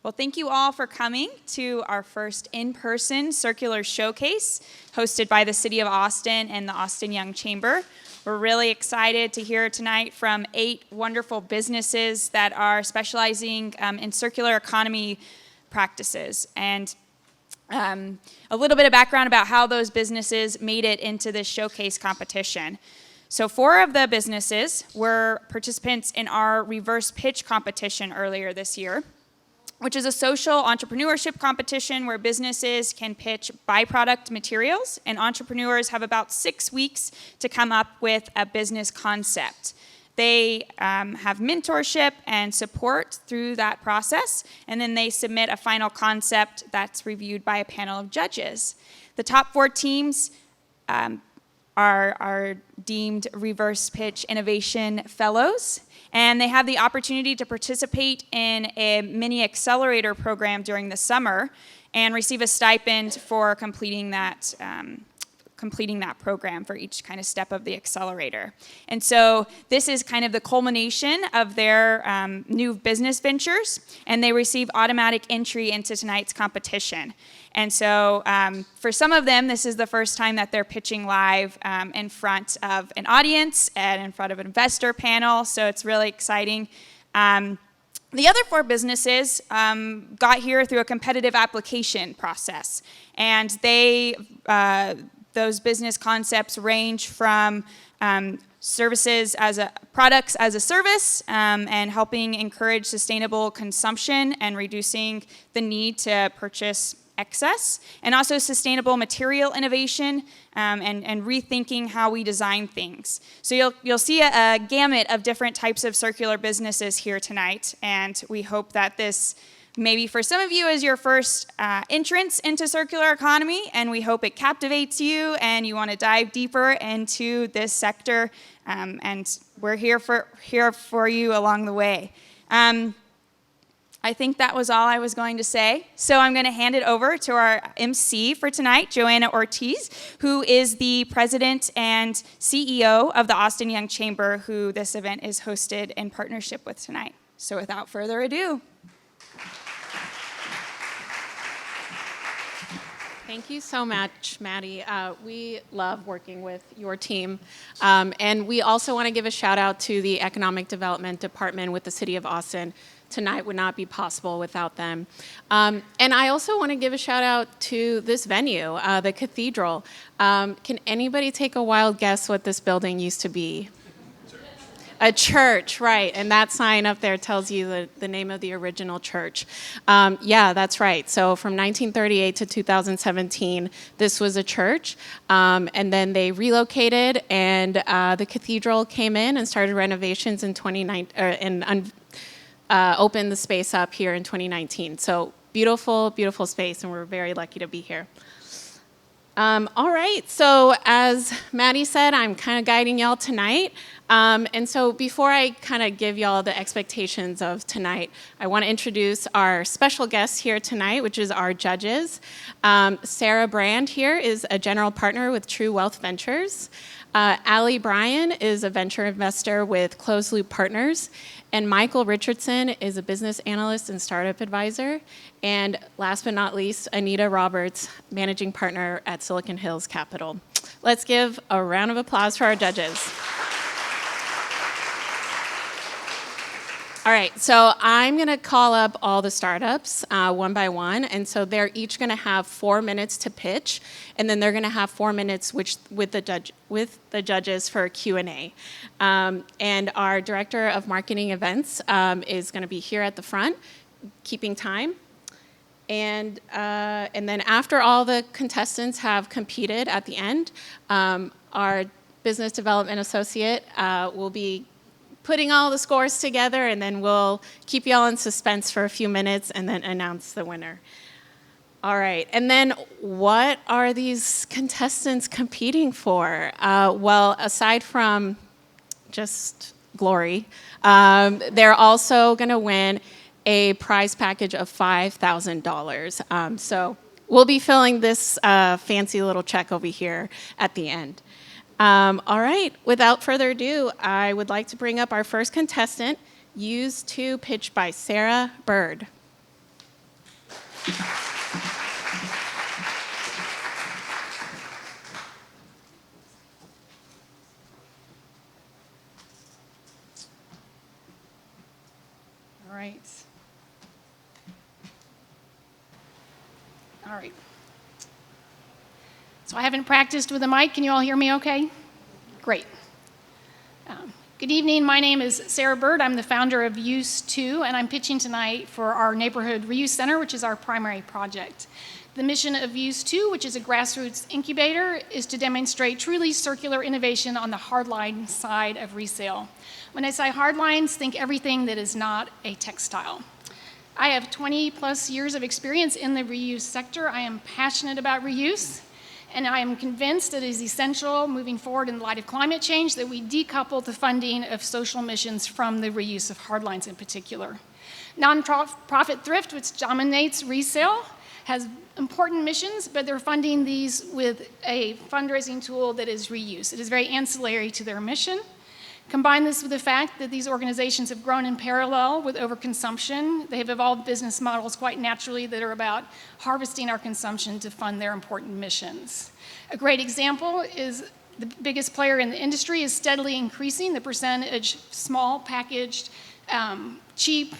Well, thank you all for coming to our first in-person circular showcase hosted by the City of Austin and the Austin Young Chamber. We're really excited to hear tonight from 8 wonderful businesses that are specializing in circular economy practices. And a little bit of background about how those businesses made it into this showcase competition. So 4 of the businesses were participants in our reverse pitch competition earlier this year, which is a social entrepreneurship competition where businesses can pitch byproduct materials, and entrepreneurs have about 6 weeks to come up with a business concept. They have mentorship and support through that process, and then they submit a final concept that's reviewed by a panel of judges. The top 4 teams are deemed Reverse Pitch Innovation Fellows, and they have the opportunity to participate in a mini accelerator program during the summer and receive a stipend for completing that program for each kind of step of the accelerator. And so this is kind of the culmination of their new business ventures, and they receive automatic entry into tonight's competition. And so for some of them, this is the first time that they're pitching live in front of an audience and in front of an investor panel, so it's really exciting. The other 4 businesses got here through a competitive application process, and those business concepts range from services as products as a service, and helping encourage sustainable consumption and reducing the need to purchase excess, and also sustainable material innovation, and rethinking how we design things. So you'll see a gamut of different types of circular businesses here tonight, and we hope that this maybe for some of you is your first entrance into circular economy, and we hope it captivates you and you want to dive deeper into this sector, and we're here for you along the way. I think that was all I was going to say. So I'm going to hand it over to our MC for tonight, Joanna Ortiz, who is the president and CEO of the Austin Young Chamber, who this event is hosted in partnership with tonight. So without further ado. Thank you so much, Maddie. We love working with your team. And we also want to give a shout out to the Economic Development Department with the City of Austin. Tonight would not be possible without them. And I also want to give a shout out to this venue, the Cathedral. Can anybody take a wild guess what this building used to be? A church, right. And that sign up there tells you the name of the original church. Yeah, that's right. So from 1938 to 2017, this was a church. And then they relocated, and the cathedral came in and started renovations in 2019, opened the space up here in 2019. So beautiful, beautiful space, and we're very lucky to be here. All right, so as Maddie said, I'm kind of guiding y'all tonight. And so before I kind of give y'all the expectations of tonight, I want to introduce our special guests here tonight, which is our judges. Sarah Brand here is a general partner with True Wealth Ventures. Allie Bryan is a venture investor with Closed Loop Partners. And Michael Richardson is a business analyst and startup advisor. And last but not least, Anita Roberts, managing partner at Silicon Hills Capital. Let's give a round of applause for our judges. All right, so I'm going to call up all the startups one by one, and so they're each going to have 4 minutes to pitch, and then they're going to have 4 minutes with the judges for Q&A. And our director of marketing events is going to be here at the front, keeping time. And then after all the contestants have competed at the end, our business development associate will be putting all the scores together, and then we'll keep y'all in suspense for a few minutes and then announce the winner. All right, and then what are these contestants competing for? Well, aside from just glory, they're also gonna win a prize package of $5,000. So we'll be filling this fancy little check over here at the end. All right, without further ado, I would like to bring up our first contestant, Used to pitch by Sarah Bird. All right. All right. So I haven't practiced with a mic. Can you all hear me okay? Great. Good evening. My name is Sarah Bird. I'm the founder of Use 2, and I'm pitching tonight for our Neighborhood Reuse Center, which is our primary project. The mission of Use 2, which is a grassroots incubator, is to demonstrate truly circular innovation on the hardline side of resale. When I say hardlines, think everything that is not a textile. I have 20 plus years of experience in the reuse sector. I am passionate about reuse, and I am convinced that it is essential moving forward in the light of climate change that we decouple the funding of social missions from the reuse of hardlines in particular. Nonprofit Thrift, which dominates resale, has important missions, but they're funding these with a fundraising tool that is reuse. It is very ancillary to their mission. Combine this with the fact that these organizations have grown in parallel with overconsumption. They have evolved business models quite naturally that are about harvesting our consumption to fund their important missions. A great example is the biggest player in the industry is steadily increasing the percentage small packaged, cheap,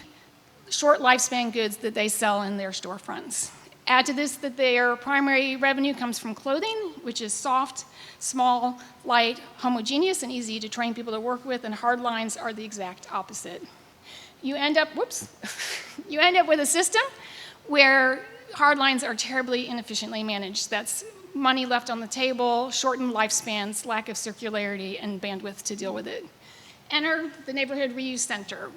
short lifespan goods that they sell in their storefronts. Add to this that their primary revenue comes from clothing, which is soft, small, light, homogeneous, and easy to train people to work with, and hard lines are the exact opposite. You end up with a system where hard lines are terribly inefficiently managed. That's money left on the table, shortened lifespans, lack of circularity, and bandwidth to deal with it. Enter the Neighborhood Reuse Center.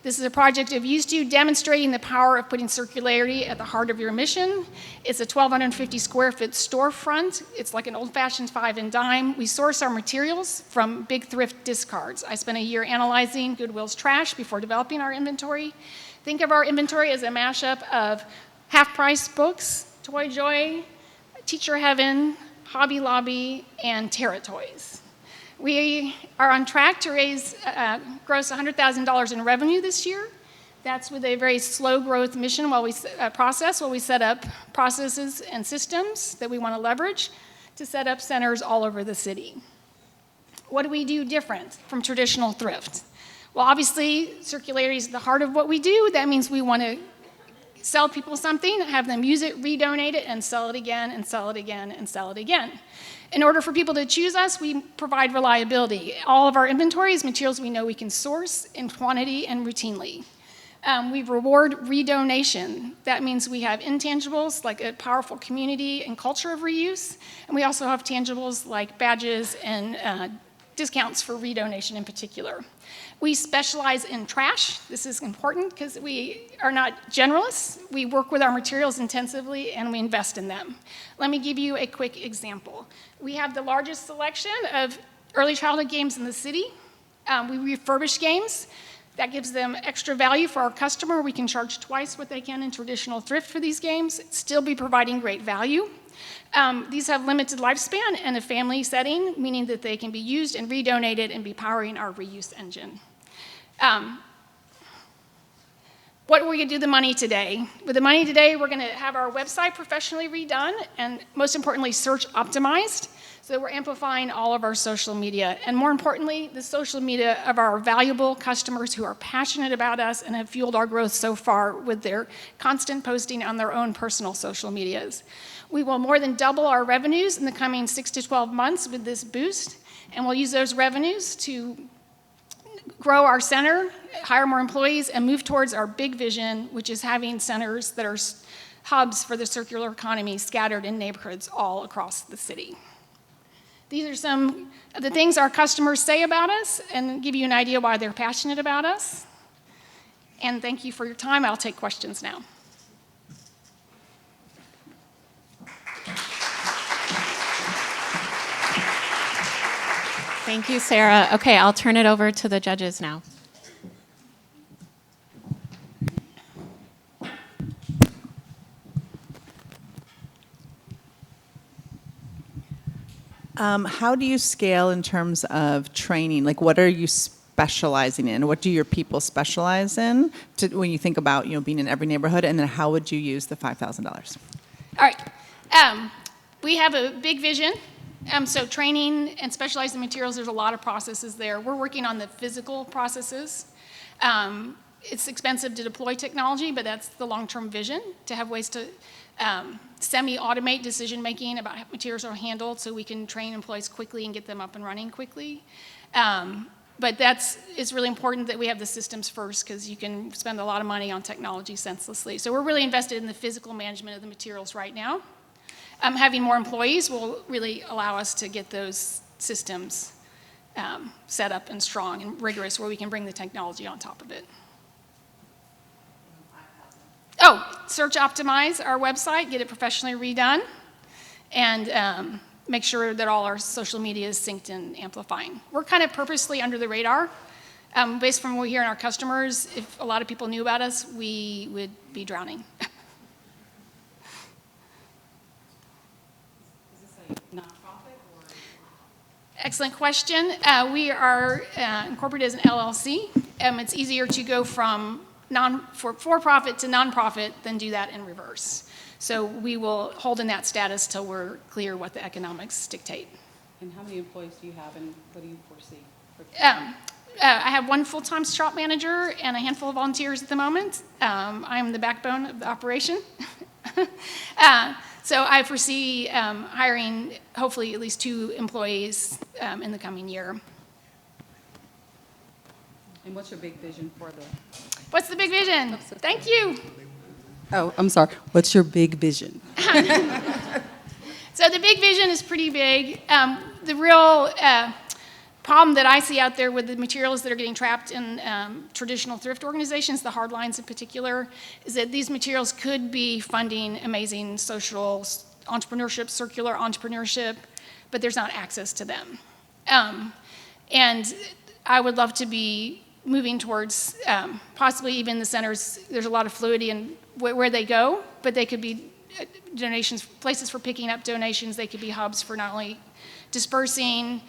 This is a project of Use 2 demonstrating the power of putting circularity at the heart of your mission. It's a 1,250 square foot storefront. It's like an old-fashioned five and dime. We source our materials from big thrift discards. I spent a year analyzing Goodwill's trash before developing our inventory. Think of our inventory as a mashup of half-price books, Toy Joy, Teacher Heaven, Hobby Lobby, and Terra Toys. We are on track to gross $100,000 in revenue this year. That's with a very slow growth mission while we set up processes and systems that we want to leverage to set up centers all over the city. What do we do different from traditional thrift? Well, obviously, circularity is the heart of what we do. That means we want to sell people something, have them use it, redonate it, and sell it again, and sell it again, and sell it again. In order for people to choose us, we provide reliability. All of our inventory is materials we know we can source in quantity and routinely. We reward redonation. That means we have intangibles like a powerful community and culture of reuse, and we also have tangibles like badges and discounts for redonation in particular. We specialize in trash. This is important because we are not generalists. We work with our materials intensively and we invest in them. Let me give you a quick example. We have the largest selection of early childhood games in the city. We refurbish games. That gives them extra value for our customer. We can charge twice what they can in traditional thrift for these games, still be providing great value. These have limited lifespan and a family setting, meaning that they can be used and redonated and be powering our reuse engine. What are we going to do with the money today? With the money today, we're going to have our website professionally redone and, most importantly, search optimized. So we're amplifying all of our social media. And more importantly, the social media of our valuable customers who are passionate about us and have fueled our growth so far with their constant posting on their own personal social medias. We will more than double our revenues in the coming 6 to 12 months with this boost, and we'll use those revenues to grow our center, hire more employees, and move towards our big vision, which is having centers that are hubs for the circular economy scattered in neighborhoods all across the city. These are some of the things our customers say about us and give you an idea why they're passionate about us. And thank you for your time. I'll take questions now. Thank you, Sarah. Okay, I'll turn it over to the judges now. How do you scale in terms of training? Like, what are you specializing in? What do your people specialize in when you think about, being in every neighborhood? And then how would you use the $5,000? All right. We have a big vision. So training and specializing materials, there's a lot of processes there. We're working on the physical processes. It's expensive to deploy technology, but that's the long-term vision, to have ways to semi-automate decision-making about how materials are handled so we can train employees quickly and get them up and running quickly. But it's really important that we have the systems first, because you can spend a lot of money on technology senselessly. So we're really invested in the physical management of the materials right now. Having more employees will really allow us to get those systems set up and strong and rigorous, where we can bring the technology on top of it. Oh, search optimize our website, get it professionally redone, and make sure that all our social media is synced and amplifying. We're kind of purposely under the radar. Based from what we hear in our customers, if a lot of people knew about us, we would be drowning. Is this a nonprofit or? Excellent question. We are incorporated as an LLC. It's easier to go from for-profit to nonprofit than do that in reverse. So we will hold in that status till we're clear what the economics dictate. And how many employees do you have, and what do you foresee? I have one full-time shop manager and a handful of volunteers at the moment. I'm the backbone of the operation. So I foresee hiring hopefully at least 2 employees in the coming year. And what's your big vision for the? What's the big vision? Thank you. Oh, I'm sorry. What's your big vision? So the big vision is pretty big. The real problem that I see out there with the materials that are getting trapped in traditional thrift organizations, the hard lines in particular, is that these materials could be funding amazing social entrepreneurship, circular entrepreneurship, but there's not access to them. And I would love to be moving towards possibly even the centers. There's a lot of fluidity in where they go, but they could be donations, places for picking up donations. They could be hubs for not only dispersing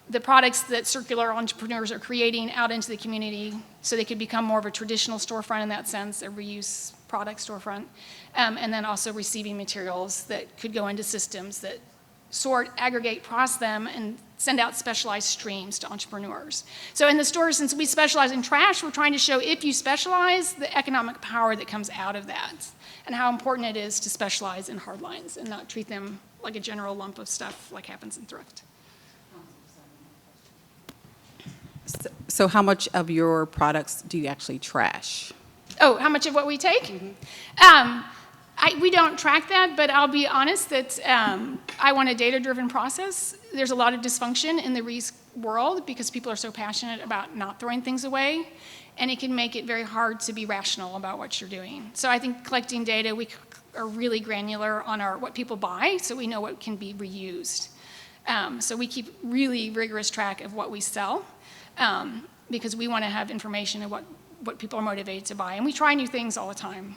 the products that circular entrepreneurs are creating out into the community, so they could become more of a traditional storefront in that sense, a reuse product storefront, and then also receiving materials that could go into systems that sort, aggregate, process them, and send out specialized streams to entrepreneurs. So in the store, since we specialize in trash, we're trying to show, if you specialize, the economic power that comes out of that, and how important it is to specialize in hard lines and not treat them like a general lump of stuff like happens in thrift. So how much of your products do you actually trash? Oh, how much of what we take? We don't track that, but I'll be honest that I want a data-driven process. There's a lot of dysfunction in the world because people are so passionate about not throwing things away, and it can make it very hard to be rational about what you're doing. So I think collecting data, we are really granular on what people buy, so we know what can be reused. So we keep really rigorous track of what we sell, because we want to have information of what people are motivated to buy, and we try new things all the time.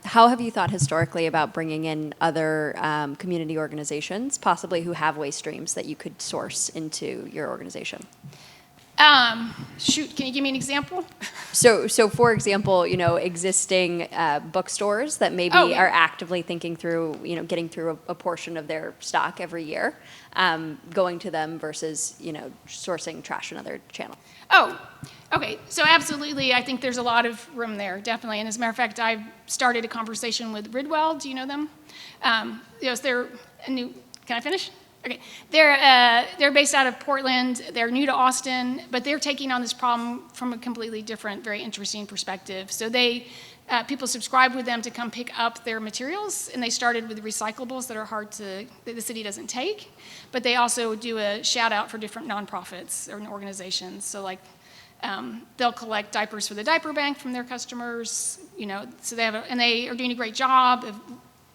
How have you thought historically about bringing in other community organizations, possibly who have waste streams that you could source into your organization? Shoot, can you give me an example? So for example, existing bookstores that maybe are actively thinking through, getting through a portion of their stock every year, going to them versus, sourcing trash another channel. Oh, okay. So absolutely, I think there's a lot of room there, definitely. And as a matter of fact, I've started a conversation with Ridwell. Do you know them? They're a new. Can I finish? Okay. They're based out of Portland. They're new to Austin, but they're taking on this problem from a completely different, very interesting perspective. So people subscribe with them to come pick up their materials, and they started with recyclables that are that the city doesn't take, but they also do a shout out for different nonprofits or organizations. So they'll collect diapers for the diaper bank from their customers, so they are doing a great job of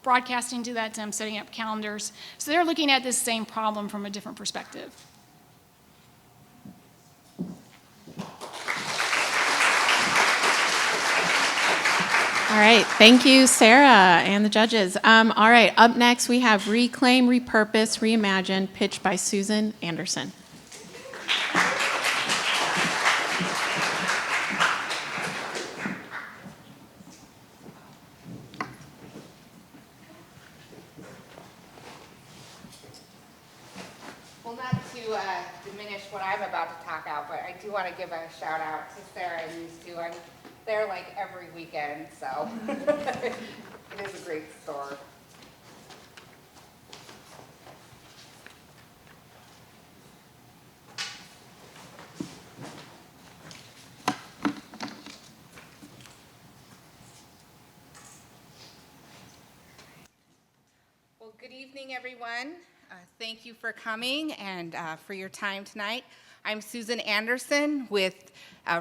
broadcasting to that, setting up calendars. So they're looking at this same problem from a different perspective. All right, thank you, Sarah and the judges. All right, up next we have Reclaim, Repurpose, Reimagine, pitched by Susan Anderson. to diminish what I'm about to talk out, but I do want to give a shout out to Sarah and these two. I'm there like every weekend, so it is a great store. Well, good evening, everyone. Thank you for coming and for your time tonight. I'm Susan Anderson with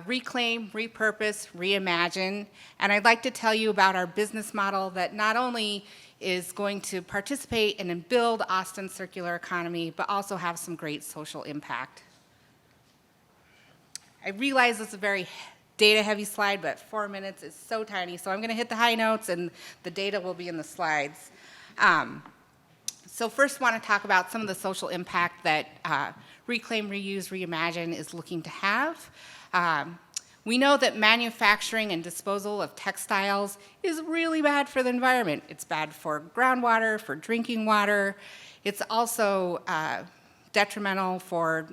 Reclaim, Repurpose, Reimagine, and I'd like to tell you about our business model that not only is going to participate in and build Austin's circular economy, but also have some great social impact. I realize this is a very data-heavy slide, but 4 minutes is so tiny, so I'm going to hit the high notes, and the data will be in the slides. So first, want to talk about some of the social impact that Reclaim, Reuse, Reimagine is looking to have. We know that manufacturing and disposal of textiles is really bad for the environment. It's bad for groundwater, for drinking water. It's also detrimental for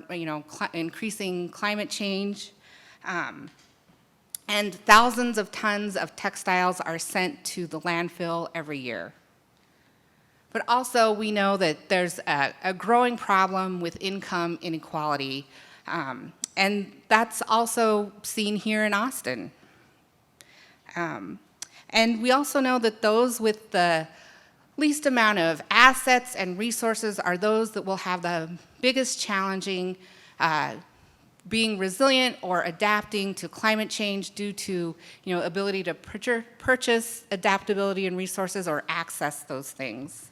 increasing climate change. And thousands of tons of textiles are sent to the landfill every year. But also, we know that there's a growing problem with income inequality, and that's also seen here in Austin. And we also know that those with the least amount of assets and resources are those that will have the biggest challenging being resilient or adapting to climate change due to ability to purchase adaptability and resources or access those things.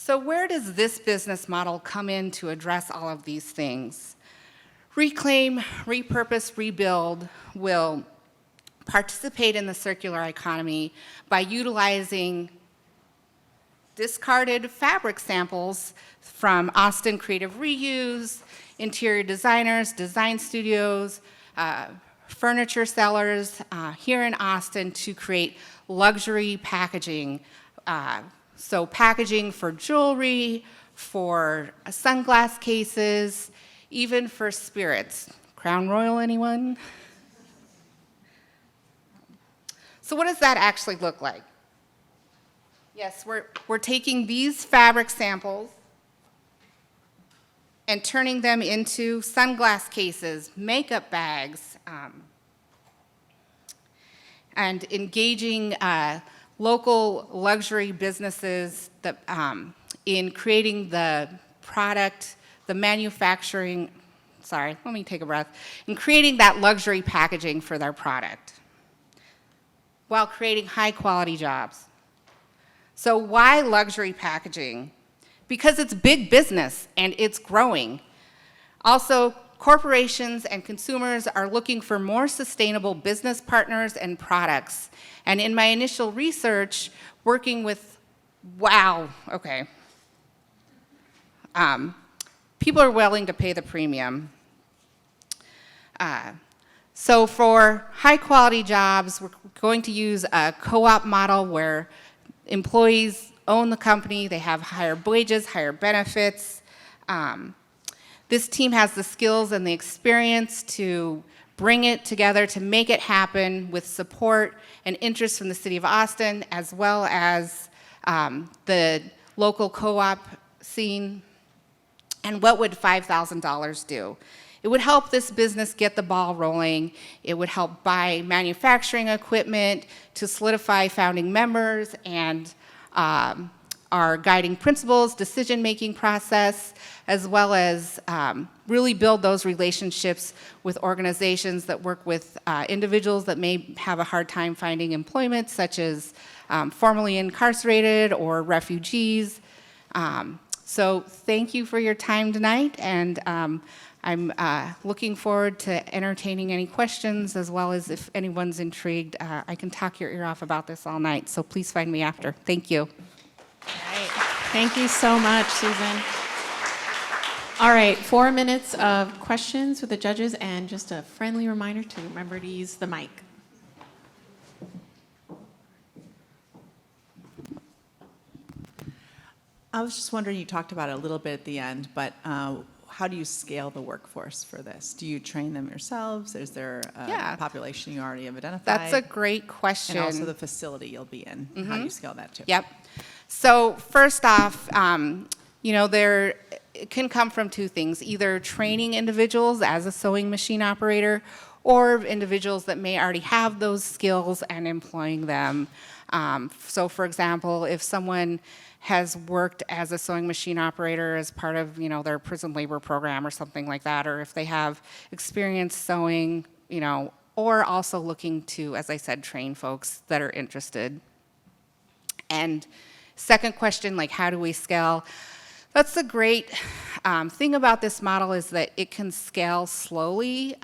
So where does this business model come in to address all of these things? Reclaim, Repurpose, Rebuild will participate in the circular economy by utilizing discarded fabric samples from Austin Creative Reuse, interior designers, design studios, furniture sellers here in Austin to create luxury packaging. So packaging for jewelry, for sunglass cases, even for spirits. Crown Royal, anyone? So what does that actually look like? Yes, we're taking these fabric samples and turning them into sunglass cases, makeup bags, and engaging local luxury businesses that, in creating the product, the manufacturing, sorry, let me take a breath, in creating that luxury packaging for their product while creating high quality jobs. So why luxury packaging? Because it's big business and it's growing. Also, corporations and consumers are looking for more sustainable business partners and products. And in my initial research, working with, people are willing to pay the premium. So for high quality jobs, we're going to use a co-op model where employees own the company, they have higher wages, higher benefits. This team has the skills and the experience to bring it together, to make it happen with support and interest from the City of Austin, as well as the local co-op scene. And what would $5,000 do? It would help this business get the ball rolling. It would help buy manufacturing equipment to solidify founding members and our guiding principles, decision-making process, as well as really build those relationships with organizations that work with individuals that may have a hard time finding employment, such as formerly incarcerated or refugees. So thank you for your time tonight, and I'm looking forward to entertaining any questions, as well as if anyone's intrigued, I can talk your ear off about this all night, so please find me after. Thank you. All right. Thank you so much, Susan. All right, 4 minutes of questions with the judges, and just a friendly reminder to remember to use the mic. I was just wondering, you talked about it a little bit at the end, but how do you scale the workforce for this? Do you train them yourselves? Is there a Yeah. population you already have identified? That's a great question. And also the facility you'll be in. How do you scale that too? Yep. So first off, it can come from two things: either training individuals as a sewing machine operator, or individuals that may already have those skills and employing them. So for example, if someone has worked as a sewing machine operator as part of, their prison labor program or something like that, or if they have experience sewing, or also looking to, as I said, train folks that are interested. And second question, like how do we scale? That's the great thing about this model, is that it can scale slowly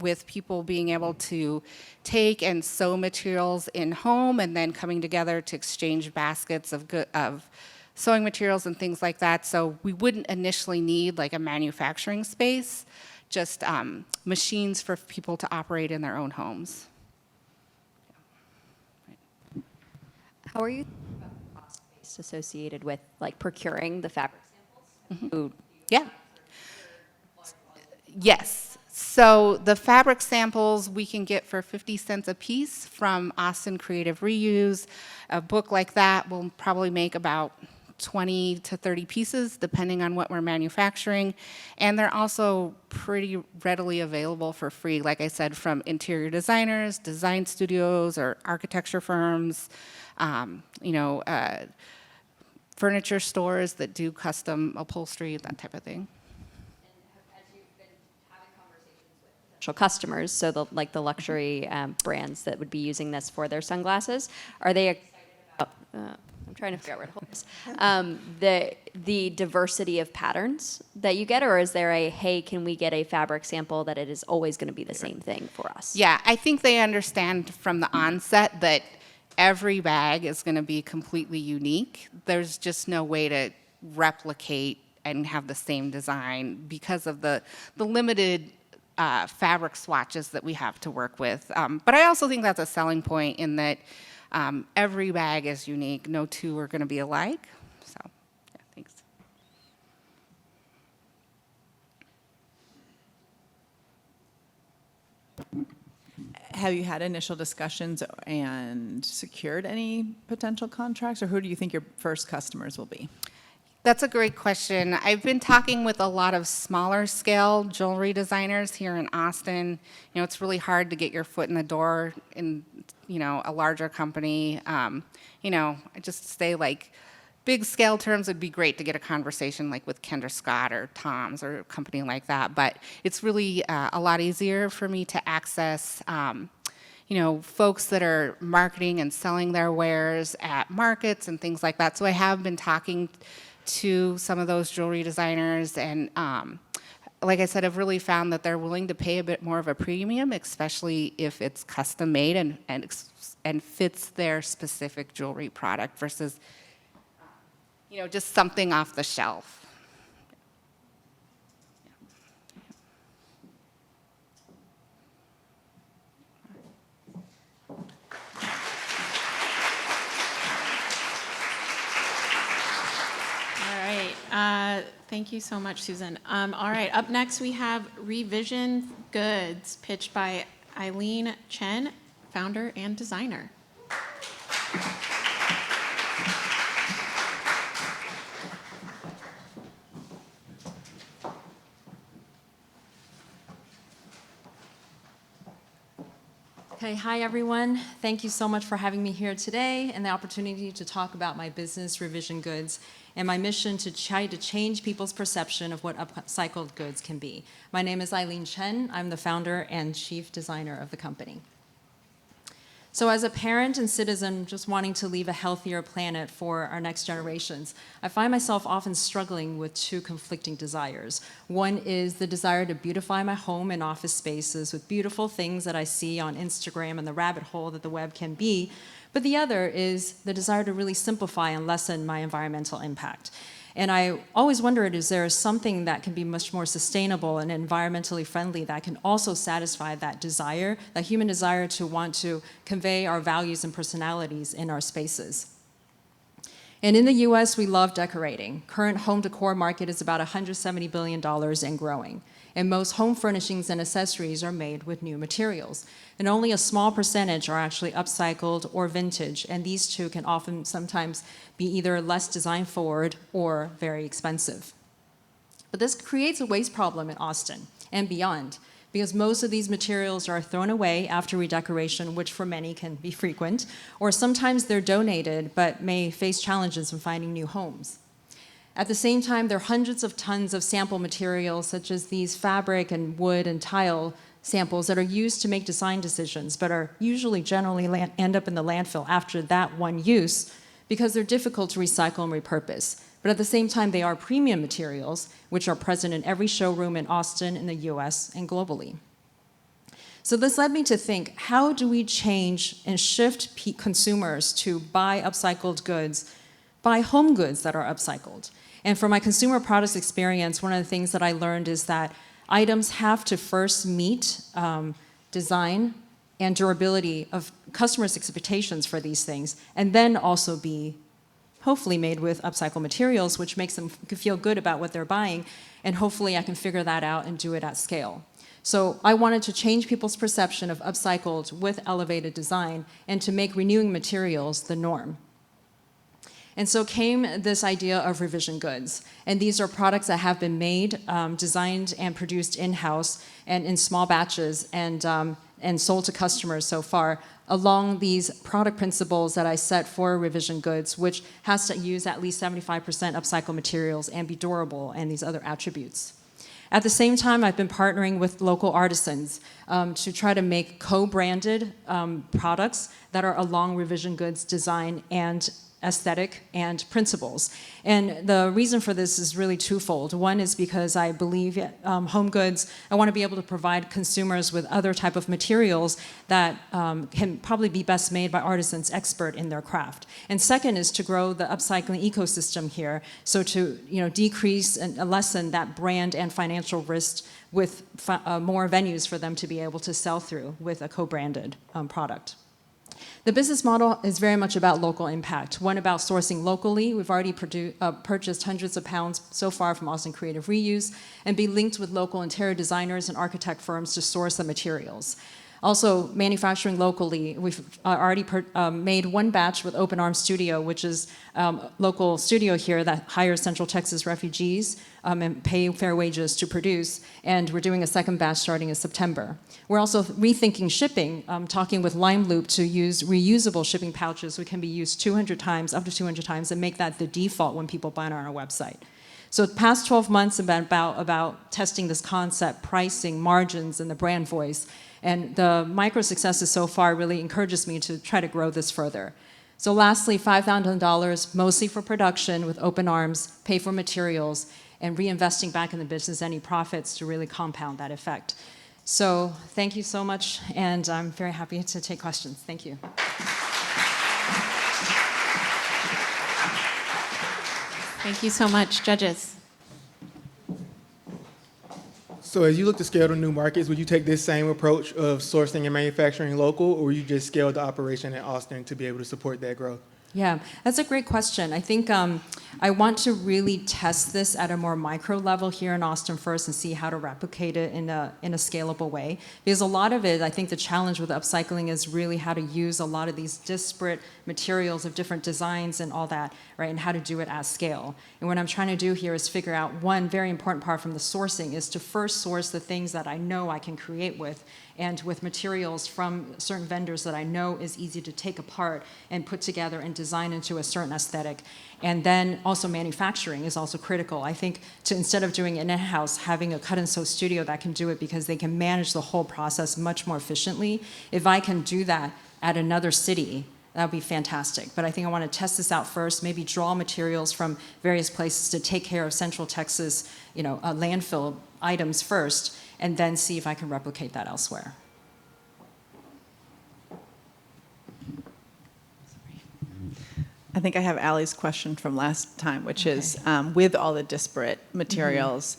with people being able to take and sew materials in home and then coming together to exchange baskets of sewing materials and things like that. So we wouldn't initially need like a manufacturing space, just machines for people to operate in their own homes. How are you thinking about the cost base associated with like procuring the fabric samples? Yeah. Yes. So the fabric samples we can get for 50 cents a piece from Austin Creative Reuse. A book like that will probably make about 20 to 30 pieces, depending on what we're manufacturing. And they're also pretty readily available for free, like I said, from interior designers, design studios, or architecture firms, furniture stores that do custom upholstery, that type of thing. As you've been having conversations with potential customers, so the luxury brands that would be using this for their sunglasses, are they excited about? I'm trying to figure out where to hold this. The diversity of patterns that you get, or is there a, hey, can we get a fabric sample that it is always going to be the same thing for us? Yeah, I think they understand from the onset that every bag is going to be completely unique. There's just no way to replicate and have the same design because of the limited fabric swatches that we have to work with. But I also think that's a selling point in that every bag is unique. No two are going to be alike. So, yeah, thanks. Have you had initial discussions and secured any potential contracts, or who do you think your first customers will be? That's a great question. I've been talking with a lot of smaller scale jewelry designers here in Austin. It's really hard to get your foot in the door in, a larger company. I just say like big scale terms would be great to get a conversation like with Kendra Scott or Tom's or a company like that. But it's really a lot easier for me to access folks that are marketing and selling their wares at markets and things like that. So I have been talking to some of those jewelry designers, and like I said, I've really found that they're willing to pay a bit more of a premium, especially if it's custom made and fits their specific jewelry product versus just something off the shelf. Thank you so much, Susan. All right, up next we have Revision Goods, pitched by Eileen Chen, founder and designer. Okay, hi everyone. Thank you so much for having me here today and the opportunity to talk about my business, Revision Goods, and my mission to try to change people's perception of what upcycled goods can be. My name is Eileen Chen. I'm the founder and chief designer of the company. So as a parent and citizen just wanting to leave a healthier planet for our next generations, I find myself often struggling with two conflicting desires. One is the desire to beautify my home and office spaces with beautiful things that I see on Instagram and the rabbit hole that the web can be, but the other is the desire to really simplify and lessen my environmental impact. And I always wondered, is there something that can be much more sustainable and environmentally friendly that can also satisfy that desire, that human desire to want to convey our values and personalities in our spaces? And in the US, we love decorating. Current home decor market is about $170 billion and growing. And most home furnishings and accessories are made with new materials. And only a small percentage are actually upcycled or vintage, and these two can often sometimes be either less design forward or very expensive. But this creates a waste problem in Austin and beyond, because most of these materials are thrown away after redecoration, which for many can be frequent, or sometimes they're donated but may face challenges in finding new homes. At the same time, there are hundreds of tons of sample materials, such as these fabric and wood and tile samples that are used to make design decisions, but are usually generally end up in the landfill after that one use because they're difficult to recycle and repurpose. But at the same time, they are premium materials, which are present in every showroom in Austin, in the US, and globally. So this led me to think, how do we change and shift consumers to buy upcycled goods, buy home goods that are upcycled? And from my consumer products experience, one of the things that I learned is that items have to first meet design and durability of customers' expectations for these things, and then also be hopefully made with upcycled materials, which makes them feel good about what they're buying, and hopefully I can figure that out and do it at scale. So I wanted to change people's perception of upcycled with elevated design and to make renewing materials the norm. And so came this idea of revision goods. And these are products that have been made, designed and produced in-house and in small batches and sold to customers so far along these product principles that I set for revision goods, which has to use at least 75% upcycled materials and be durable and these other attributes. At the same time, I've been partnering with local artisans to try to make co-branded products that are along revision goods design and aesthetic and principles. And the reason for this is really twofold. One is because I believe home goods, I want to be able to provide consumers with other type of materials that can probably be best made by artisans expert in their craft. And second is to grow the upcycling ecosystem here, so to decrease and lessen that brand and financial risk with more venues for them to be able to sell through with a co-branded product. The business model is very much about local impact. One, about sourcing locally. We've already purchased hundreds of pounds so far from Austin Creative Reuse, and be linked with local interior designers and architect firms to source the materials. Also, manufacturing locally. We've already made one batch with Open Arms Studio, which is a local studio here that hires Central Texas refugees and pay fair wages to produce. And we're doing a second batch starting in September. We're also rethinking shipping, talking with Lime Loop to use reusable shipping pouches, which can be used 200 times, up to 200 times, and make that the default when people buy it on our website. So the past 12 months have been about testing this concept, pricing, margins, and the brand voice. And the micro successes so far really encourages me to try to grow this further. So lastly, $5,000, mostly for production with open arms, pay for materials, and reinvesting back in the business any profits to really compound that effect. So thank you so much, and I'm very happy to take questions. Thank you. Thank you so much, judges. So as you look to scale to new markets, would you take this same approach of sourcing and manufacturing local, or would you just scale the operation in Austin to be able to support that growth? Yeah, that's a great question. I think I want to really test this at a more micro level here in Austin first and see how to replicate it in a scalable way. Because a lot of it, I think the challenge with upcycling is really how to use a lot of these disparate materials of different designs and all that, right, and how to do it at scale. And what I'm trying to do here is figure out one very important part from the sourcing is to first source the things that I know I can create with, and with materials from certain vendors that I know is easy to take apart and put together and design into a certain aesthetic. And then also manufacturing is also critical. I think instead of doing it in-house, having a cut and sew studio that can do it because they can manage the whole process much more efficiently. If I can do that at another city, that would be fantastic. But I think I want to test this out first, maybe draw materials from various places to take care of Central Texas, landfill items first, and then see if I can replicate that elsewhere. I think I have Allie's question from last time, which is with all the disparate materials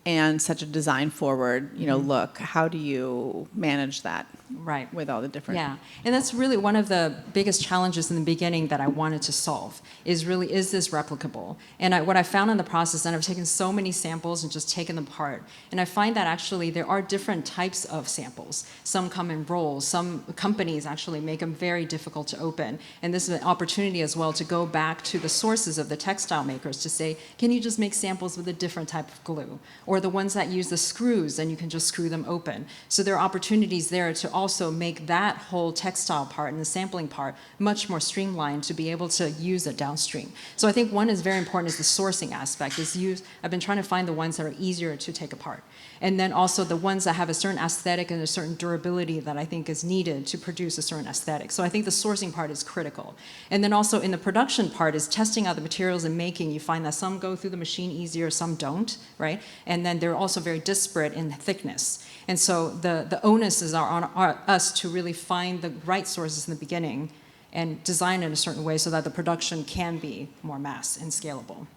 and such a design forward, look, how do you manage that? Right. with all the different. Yeah, and that's really one of the biggest challenges in the beginning that I wanted to solve is this replicable? And what I found in the process, and I've taken so many samples and just taken them apart, and I find that actually there are different types of samples. Some come in rolls, some companies actually make them very difficult to open, and this is an opportunity as well to go back to the sources of the textile makers to say, can you just make samples with a different type of glue? Or the ones that use the screws, and you can just screw them open. So there are opportunities there to also make that whole textile part and the sampling part much more streamlined to be able to use it downstream. So I think one is very important is the sourcing aspect. I've been trying to find the ones that are easier to take apart. And then also the ones that have a certain aesthetic and a certain durability that I think is needed to produce a certain aesthetic. So I think the sourcing part is critical. And then also in the production part is testing out the materials and making. You find that some go through the machine easier, some don't, right? And then they're also very disparate in thickness. And so the onus is on us to really find the right sources in the beginning and design it in a certain way so that the production can be more mass and scalable.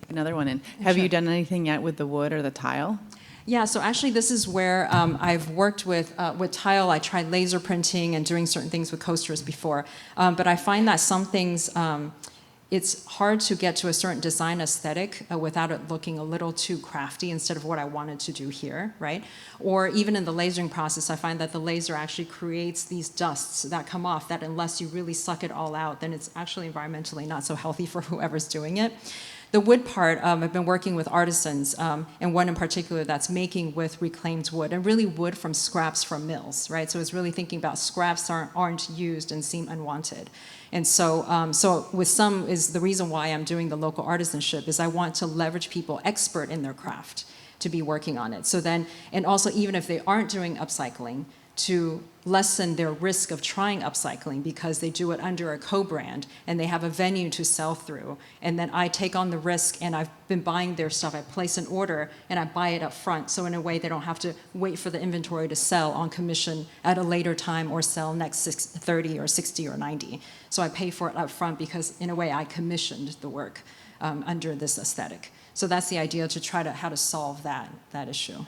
Another one in. Have you done anything yet with the wood or the tile? Yeah, so actually this is where I've worked with tile. I tried laser printing and doing certain things with coasters before, but I find that some things, it's hard to get to a certain design aesthetic without it looking a little too crafty instead of what I wanted to do here, right? Or even in the lasering process, I find that the laser actually creates these dusts that come off that unless you really suck it all out, then it's actually environmentally not so healthy for whoever's doing it. The wood part, I've been working with artisans, and one in particular that's making with reclaimed wood, and really wood from scraps from mills, right? So it's really thinking about scraps aren't used and seem unwanted. And so with some is the reason why I'm doing the local artisanship is I want to leverage people expert in their craft to be working on it. So then, and also even if they aren't doing upcycling, to lessen their risk of trying upcycling because they do it under a co-brand and they have a venue to sell through. And then I take on the risk and I've been buying their stuff. I place an order and I buy it up front. So in a way they don't have to wait for the inventory to sell on commission at a later time or sell next 30 or 60 or 90. So I pay for it up front because in a way I commissioned the work under this aesthetic. So that's the idea to try to how to solve that issue.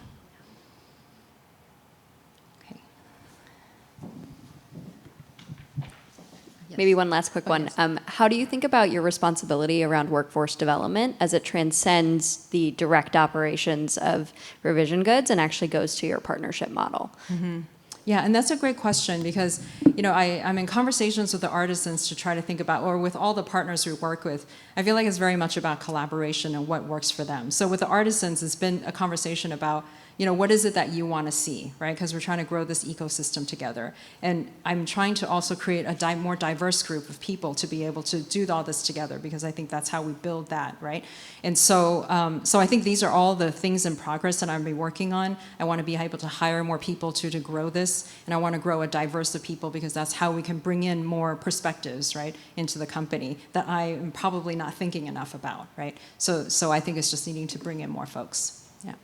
Maybe one last quick one. How do you think about your responsibility around workforce development as it transcends the direct operations of Revision Goods and actually goes to your partnership model? Mm-hmm. Yeah, and that's a great question because, I'm in conversations with the artisans to try to think about, or with all the partners we work with, I feel like it's very much about collaboration and what works for them. So with the artisans, it's been a conversation about, what is it that you want to see, right? Because we're trying to grow this ecosystem together. And I'm trying to also create a more diverse group of people to be able to do all this together because I think that's how we build that, right? And so I think these are all the things in progress that I'm be working on. I want to be able to hire more people to grow this, and I want to grow a diverse of people because that's how we can bring in more perspectives, right, into the company that I am probably not thinking enough about, right? So I think it's just needing to bring in more folks. Yeah.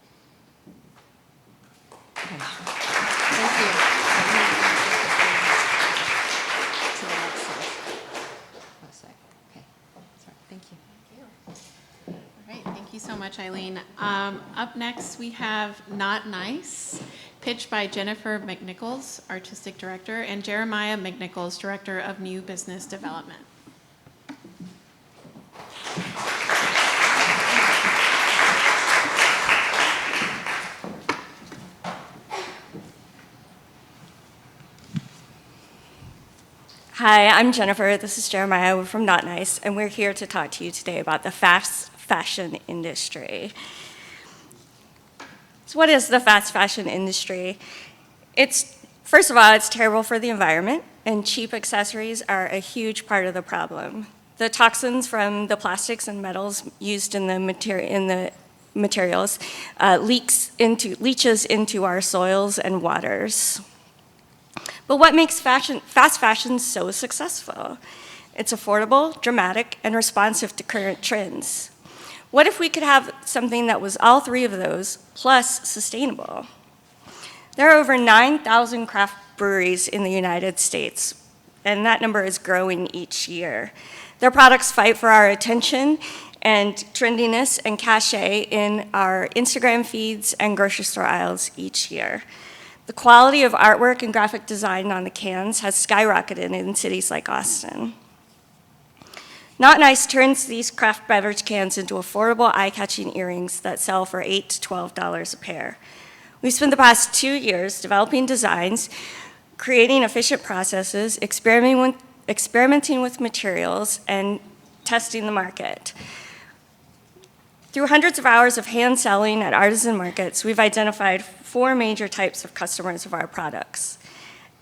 Okay. Thank you. To the next slide. Okay. Sorry. Thank you. All right, thank you so much, Eileen. Up next, we have Not Nice, pitched by Jennifer McNichols, Artistic Director, and Jeremiah McNichols, Director of New Business Development. Hi, I'm Jennifer. This is Jeremiah. We're from Not Nice, and we're here to talk to you today about the fast fashion industry. So what is the fast fashion industry? First of all, it's terrible for the environment, and cheap accessories are a huge part of the problem. The toxins from the plastics and metals used in the materials leaches into our soils and waters. But what makes fast fashion so successful? It's affordable, dramatic, and responsive to current trends. What if we could have something that was all three of those, plus sustainable? There are over 9,000 craft breweries in the United States, and that number is growing each year. Their products fight for our attention and trendiness and cachet in our Instagram feeds and grocery store aisles each year. The quality of artwork and graphic design on the cans has skyrocketed in cities like Austin. Not Nice turns these craft beverage cans into affordable, eye-catching earrings that sell for $8 to $12 a pair. We've spent the past 2 years developing designs, creating efficient processes, experimenting with materials, and testing the market. Through hundreds of hours of hand selling at artisan markets, we've identified 4 major types of customers of our products.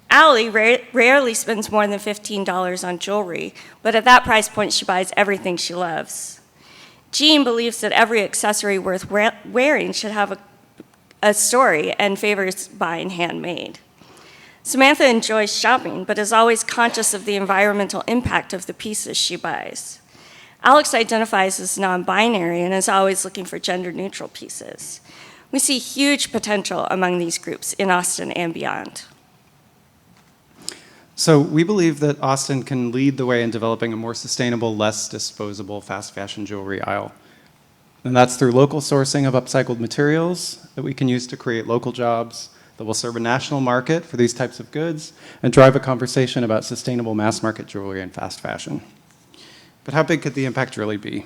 Allie rarely spends more than $15 on jewelry, but at that price point, she buys everything she loves. Jean believes that every accessory worth wearing should have a story and favors buying handmade. Samantha enjoys shopping, but is always conscious of the environmental impact of the pieces she buys. Alex identifies as non-binary and is always looking for gender-neutral pieces. We see huge potential among these groups in Austin and beyond. So we believe that Austin can lead the way in developing a more sustainable, less disposable fast fashion jewelry aisle. And that's through local sourcing of upcycled materials that we can use to create local jobs that will serve a national market for these types of goods and drive a conversation about sustainable mass market jewelry and fast fashion. But how big could the impact really be?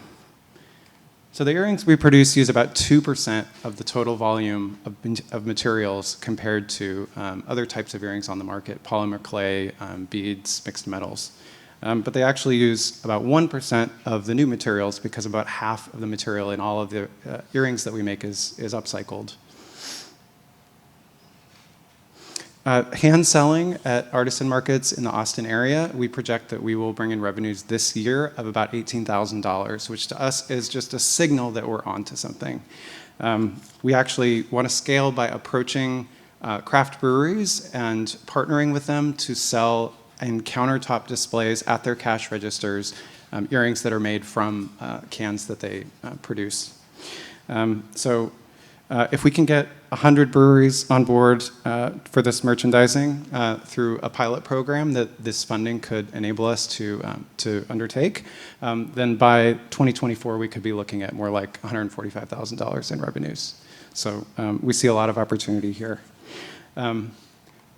So the earrings we produce use about 2% of the total volume of materials compared to other types of earrings on the market, polymer clay, beads, mixed metals. But they actually use about 1% of the new materials because about half of the material in all of the earrings that we make is upcycled. Hand selling at artisan markets in the Austin area, we project that we will bring in revenues this year of about $18,000, which to us is just a signal that we're onto something. We actually want to scale by approaching craft breweries and partnering with them to sell in countertop displays at their cash registers earrings that are made from cans that they produce. If we can get 100 breweries on board for this merchandising through a pilot program that this funding could enable us to undertake, then by 2024 we could be looking at more like $145,000 in revenues. So we see a lot of opportunity here.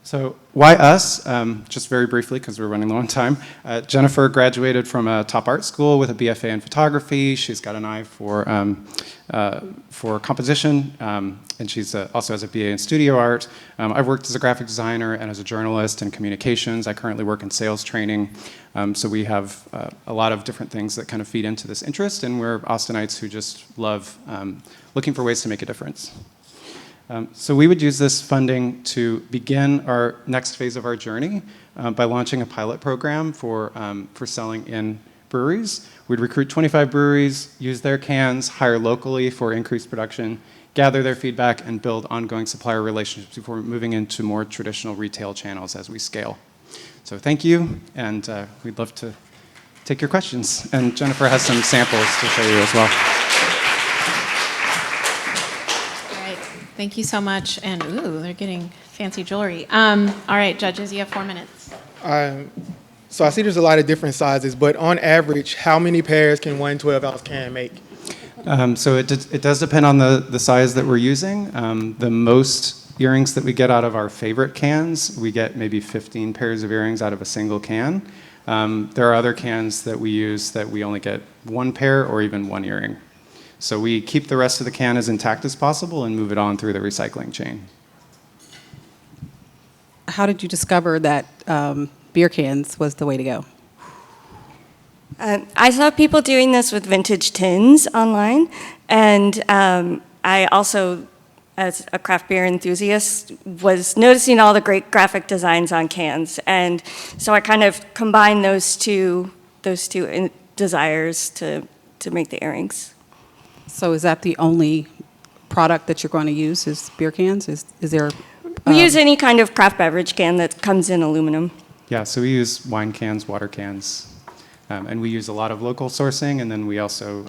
So why us? Just very briefly, because we're running low on time. Jennifer graduated from a top art school with a BFA in photography. She's got an eye for composition, and she's also has a BA in studio art. I've worked as a graphic designer and as a journalist in communications. I currently work in sales training. So we have a lot of different things that kind of feed into this interest, and we're Austinites who just love looking for ways to make a difference. So we would use this funding to begin our next phase of our journey by launching a pilot program for selling in breweries. We'd recruit 25 breweries, use their cans, hire locally for increased production, gather their feedback, and build ongoing supplier relationships before moving into more traditional retail channels as we scale. So thank you, and we'd love to take your questions. And Jennifer has some samples to show you as well. Thank you so much. And ooh, they're getting fancy jewelry. All right, judges, you have 4 minutes. So I see there's a lot of different sizes, but on average, how many pairs can one 12-ounce can make? So it does depend on the size that we're using. The most earrings that we get out of our favorite cans, we get maybe 15 pairs of earrings out of a single can. There are other cans that we use that we only get 1 pair or even 1 earring. So we keep the rest of the can as intact as possible and move it on through the recycling chain. How did you discover that beer cans was the way to go? I saw people doing this with vintage tins online, and I also, as a craft beer enthusiast, was noticing all the great graphic designs on cans, and so I kind of combined those two desires to make the earrings. So is that the only product that you're going to use is beer cans? Is there? We use any kind of craft beverage can that comes in aluminum. Yeah, so we use wine cans, water cans, and we use a lot of local sourcing, and then we also,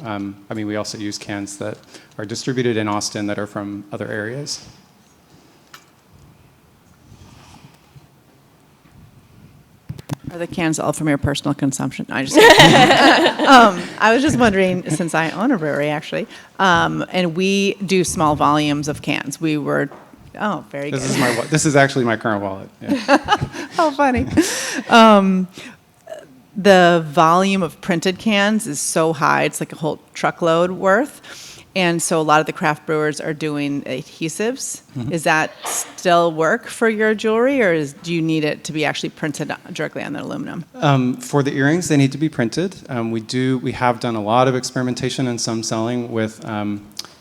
we also use cans that are distributed in Austin that are from other areas. Are the cans all from your personal consumption? No, I just I was just wondering, since I own a brewery, actually, and we do small volumes of cans. We were, oh, very good. This is actually my current wallet. Yeah. How funny. The volume of printed cans is so high, it's like a whole truckload worth. And so a lot of the craft brewers are doing adhesives. Mm-hmm. Is that still work for your jewelry, or do you need it to be actually printed directly on the aluminum? For the earrings, they need to be printed. We have done a lot of experimentation and some selling with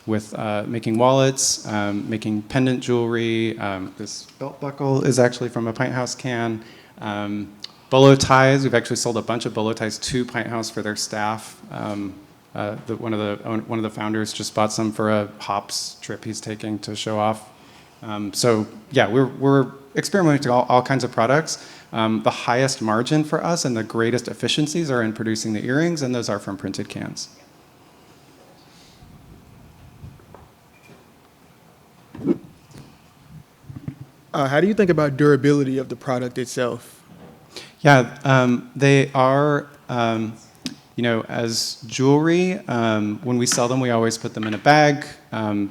making wallets, making pendant jewelry. This belt buckle is actually from a Pint House can. Bolo ties, we've actually sold a bunch of bolo ties to Pint House for their staff. One of the founders just bought some for a hops trip he's taking to show off. So yeah, we're experimenting with all kinds of products. The highest margin for us and the greatest efficiencies are in producing the earrings, and those are from printed cans. How do you think about durability of the product itself? Yeah, they are, as jewelry, when we sell them, we always put them in a bag.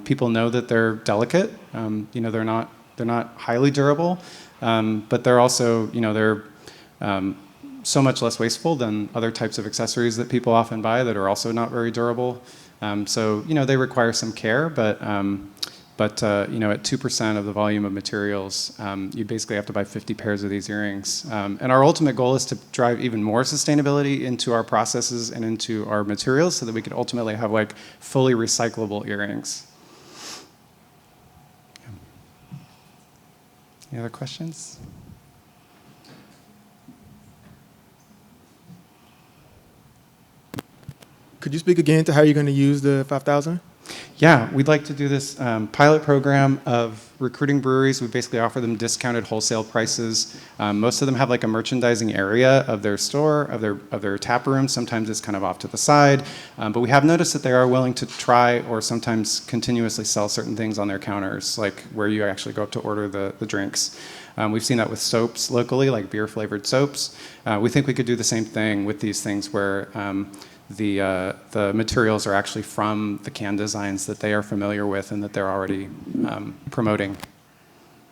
People know that they're delicate. They're not highly durable, but they're also, they're so much less wasteful than other types of accessories that people often buy that are also not very durable. So, they require some care, but at 2% of the volume of materials, you basically have to buy 50 pairs of these earrings. And our ultimate goal is to drive even more sustainability into our processes and into our materials so that we could ultimately have like fully recyclable earrings. Any other questions? Could you speak again to how you're going to use the 5,000? Yeah, we'd like to do this pilot program of recruiting breweries. We basically offer them discounted wholesale prices. Most of them have like a merchandising area of their store, of their tap room. Sometimes it's kind of off to the side. But we have noticed that they are willing to try or sometimes continuously sell certain things on their counters, like where you actually go up to order the drinks. We've seen that with soaps locally, like beer-flavored soaps. We think we could do the same thing with these things where the materials are actually from the can designs that they are familiar with and that they're already promoting.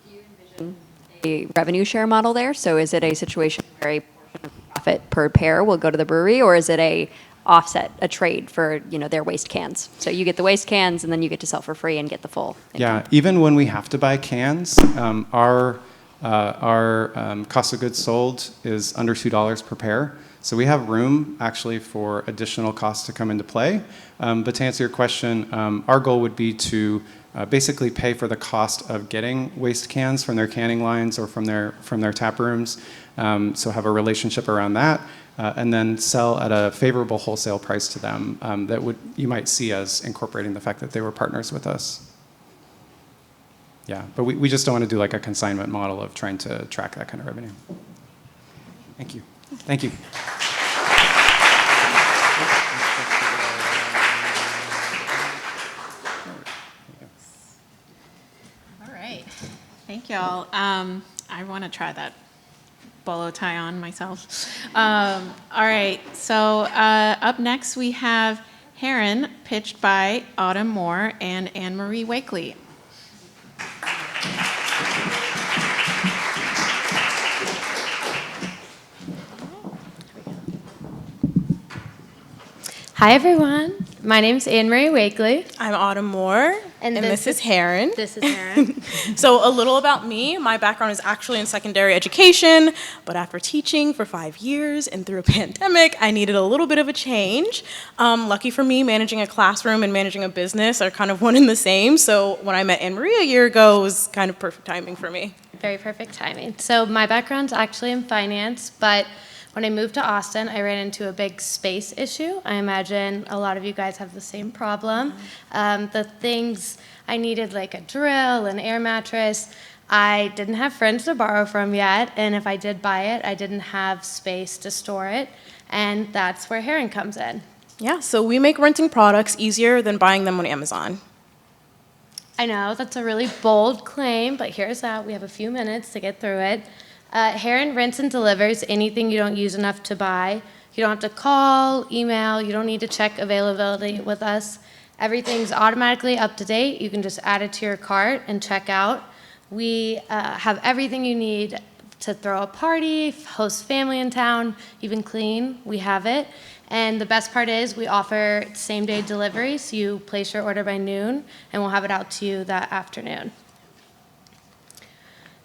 Do you envision a revenue share model there? So is it a situation where a portion of profit per pair will go to the brewery, or is it a trade for their waste cans? So you get the waste cans and then you get to sell for free and get the full income. Yeah, even when we have to buy cans, our cost of goods sold is under $2 per pair. So we have room actually for additional costs to come into play. But to answer your question, our goal would be to basically pay for the cost of getting waste cans from their canning lines or from their tap rooms. So have a relationship around that, and then sell at a favorable wholesale price to them that you might see as incorporating the fact that they were partners with us. Yeah, but we just don't want to do like a consignment model of trying to track that kind of revenue. Thank you. Thank you. All right. Thank y'all. I want to try that bolo tie on myself. All right. So up next we have Heron, pitched by Autumn Moore and Anne-Marie Wakely. Hi, everyone. My name's Anne-Marie Wakely. I'm Autumn Moore, and this is Heron. This is Heron. So a little about me. My background is actually in secondary education, but after teaching for 5 years and through a pandemic, I needed a little bit of a change. Lucky for me, managing a classroom and managing a business are kind of one and the same. So when I met Anne-Marie a year ago, it was kind of perfect timing for me. Very perfect timing. So my background's actually in finance, but when I moved to Austin, I ran into a big space issue. I imagine a lot of you guys have the same problem. The things I needed, like a drill, an air mattress, I didn't have friends to borrow from yet, and if I did buy it, I didn't have space to store it, and that's where Heron comes in. Yeah, so we make renting products easier than buying them on Amazon. I know, that's a really bold claim, but here's that. We have a few minutes to get through it. Hair and Rinse and delivers anything you don't use enough to buy. You don't have to call, email, you don't need to check availability with us. Everything's automatically up to date. You can just add it to your cart and check out. We have everything you need to throw a party, host family in town, even clean, we have it. And the best part is we offer same-day delivery, so you place your order by noon, and we'll have it out to you that afternoon.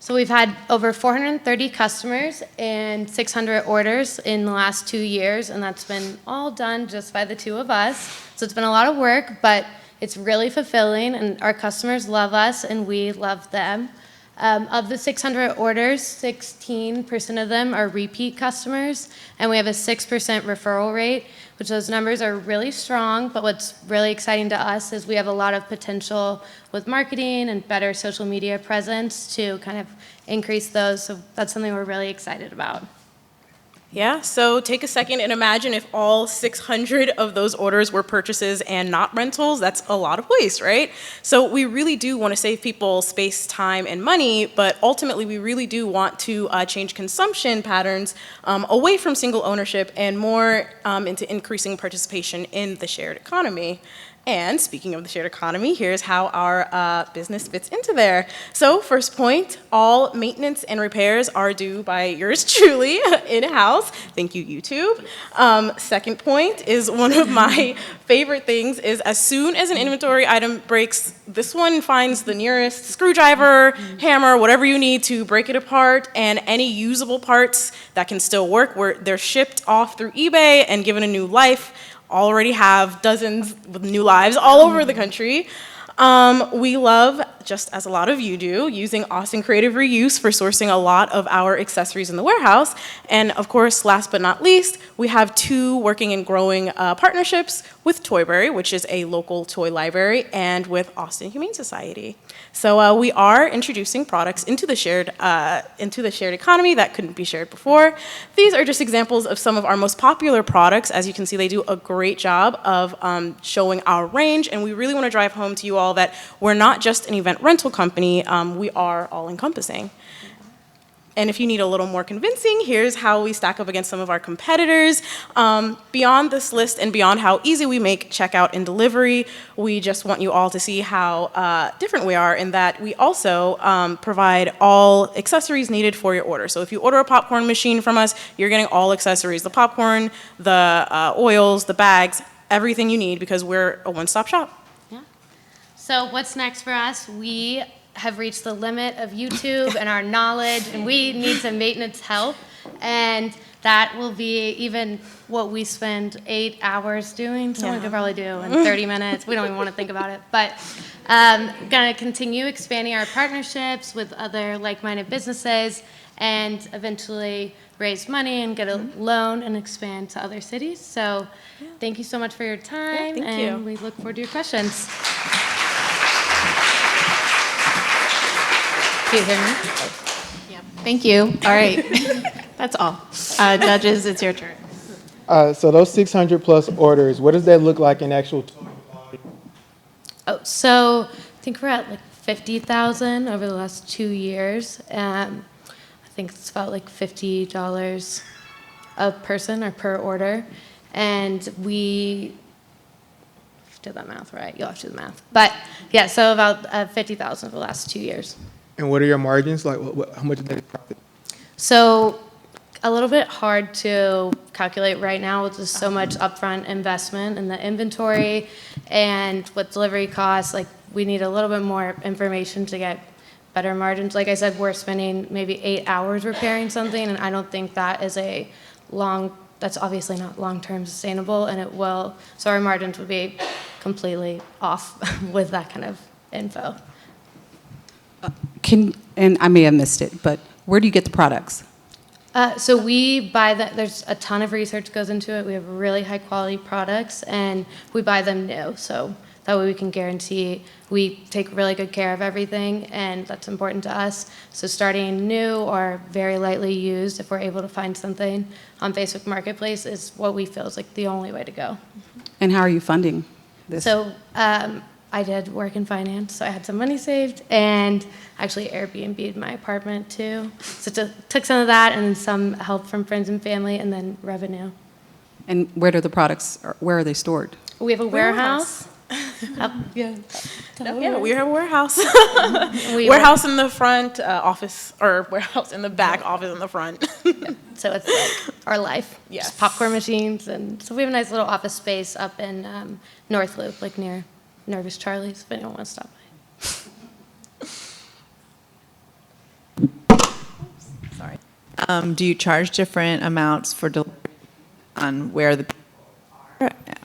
So we've had over 430 customers and 600 orders in the last 2 years, and that's been all done just by the two of us. So it's been a lot of work, but it's really fulfilling, and our customers love us, and we love them. Of the 600 orders, 16% of them are repeat customers, and we have a 6% referral rate, which those numbers are really strong, but what's really exciting to us is we have a lot of potential with marketing and better social media presence to kind of increase those, so that's something we're really excited about. Yeah, so take a second and imagine if all 600 of those orders were purchases and not rentals. That's a lot of waste, right? So we really do want to save people space, time, and money, but ultimately we really do want to change consumption patterns away from single ownership and more into increasing participation in the shared economy. And speaking of the shared economy, here's how our business fits into there. So first point, all maintenance and repairs are due by yours truly in-house. Thank you, YouTube. Second point is one of my favorite things is as soon as an inventory item breaks, this one finds the nearest screwdriver, hammer, whatever you need to break it apart, and any usable parts that can still work, they're shipped off through eBay and given a new life. Already have dozens with new lives all over the country. We love, just as a lot of you do, using Austin Creative Reuse for sourcing a lot of our accessories in the warehouse. And of course, last but not least, we have 2 working and growing partnerships with Toyberry, which is a local toy library, and with Austin Humane Society. So we are introducing products into the shared economy that couldn't be shared before. These are just examples of some of our most popular products. As you can see, they do a great job of showing our range, and we really want to drive home to you all that we're not just an event rental company, we are all-encompassing. And if you need a little more convincing, here's how we stack up against some of our competitors. Beyond this list and beyond how easy we make checkout and delivery, we just want you all to see how different we are in that we also provide all accessories needed for your order. So if you order a popcorn machine from us, you're getting all accessories, the popcorn, the oils, the bags, everything you need because we're a one-stop shop. Yeah. So what's next for us? We have reached the limit of YouTube and our knowledge, and we need some maintenance help. And that will be even what we spend 8 hours doing. Someone could probably do in 30 minutes. We don't even want to think about it. But going to continue expanding our partnerships with other like-minded businesses and eventually raise money and get a loan and expand to other cities. So thank you so much for your time, and we look forward to your questions. Do you hear me? Yeah. Thank you. All right. That's all. Judges, it's your turn. So those 600 plus orders, what does that look like in actual total volume? Oh, so I think we're at like 50,000 over the last 2 years. I think it's about like $50 a person or per order. And we did that math right. You'll have to do the math. But yeah, so about 50,000 for the last 2 years. And what are your margins? Like, how much of that is profit? So a little bit hard to calculate right now with just so much upfront investment in the inventory and with delivery costs. Like, we need a little bit more information to get better margins. Like I said, we're spending maybe 8 hours repairing something, and I don't think that is that's obviously not long-term sustainable, and it will, so our margins would be completely off with that kind of info. And I may have missed it, but where do you get the products? So we buy there's a ton of research goes into it. We have really high quality products, and we buy them new. So that way we can guarantee we take really good care of everything, and that's important to us. So starting new or very lightly used, if we're able to find something on Facebook Marketplace, is what we feel is like the only way to go. And how are you funding this? So I did work in finance, so I had some money saved, and actually Airbnb'd my apartment too. So took some of that and some help from friends and family, and then revenue. And where are they stored? We have a warehouse. Yeah, we have a warehouse. We Warehouse in the front, office, or warehouse in the back, office in the front. So it's like our life. Yes. Just popcorn machines, and so we have a nice little office space up in North Loop, like near Nervous Charlie's, if anyone wants to stop by. Sorry. Do you charge different amounts for delivery on where the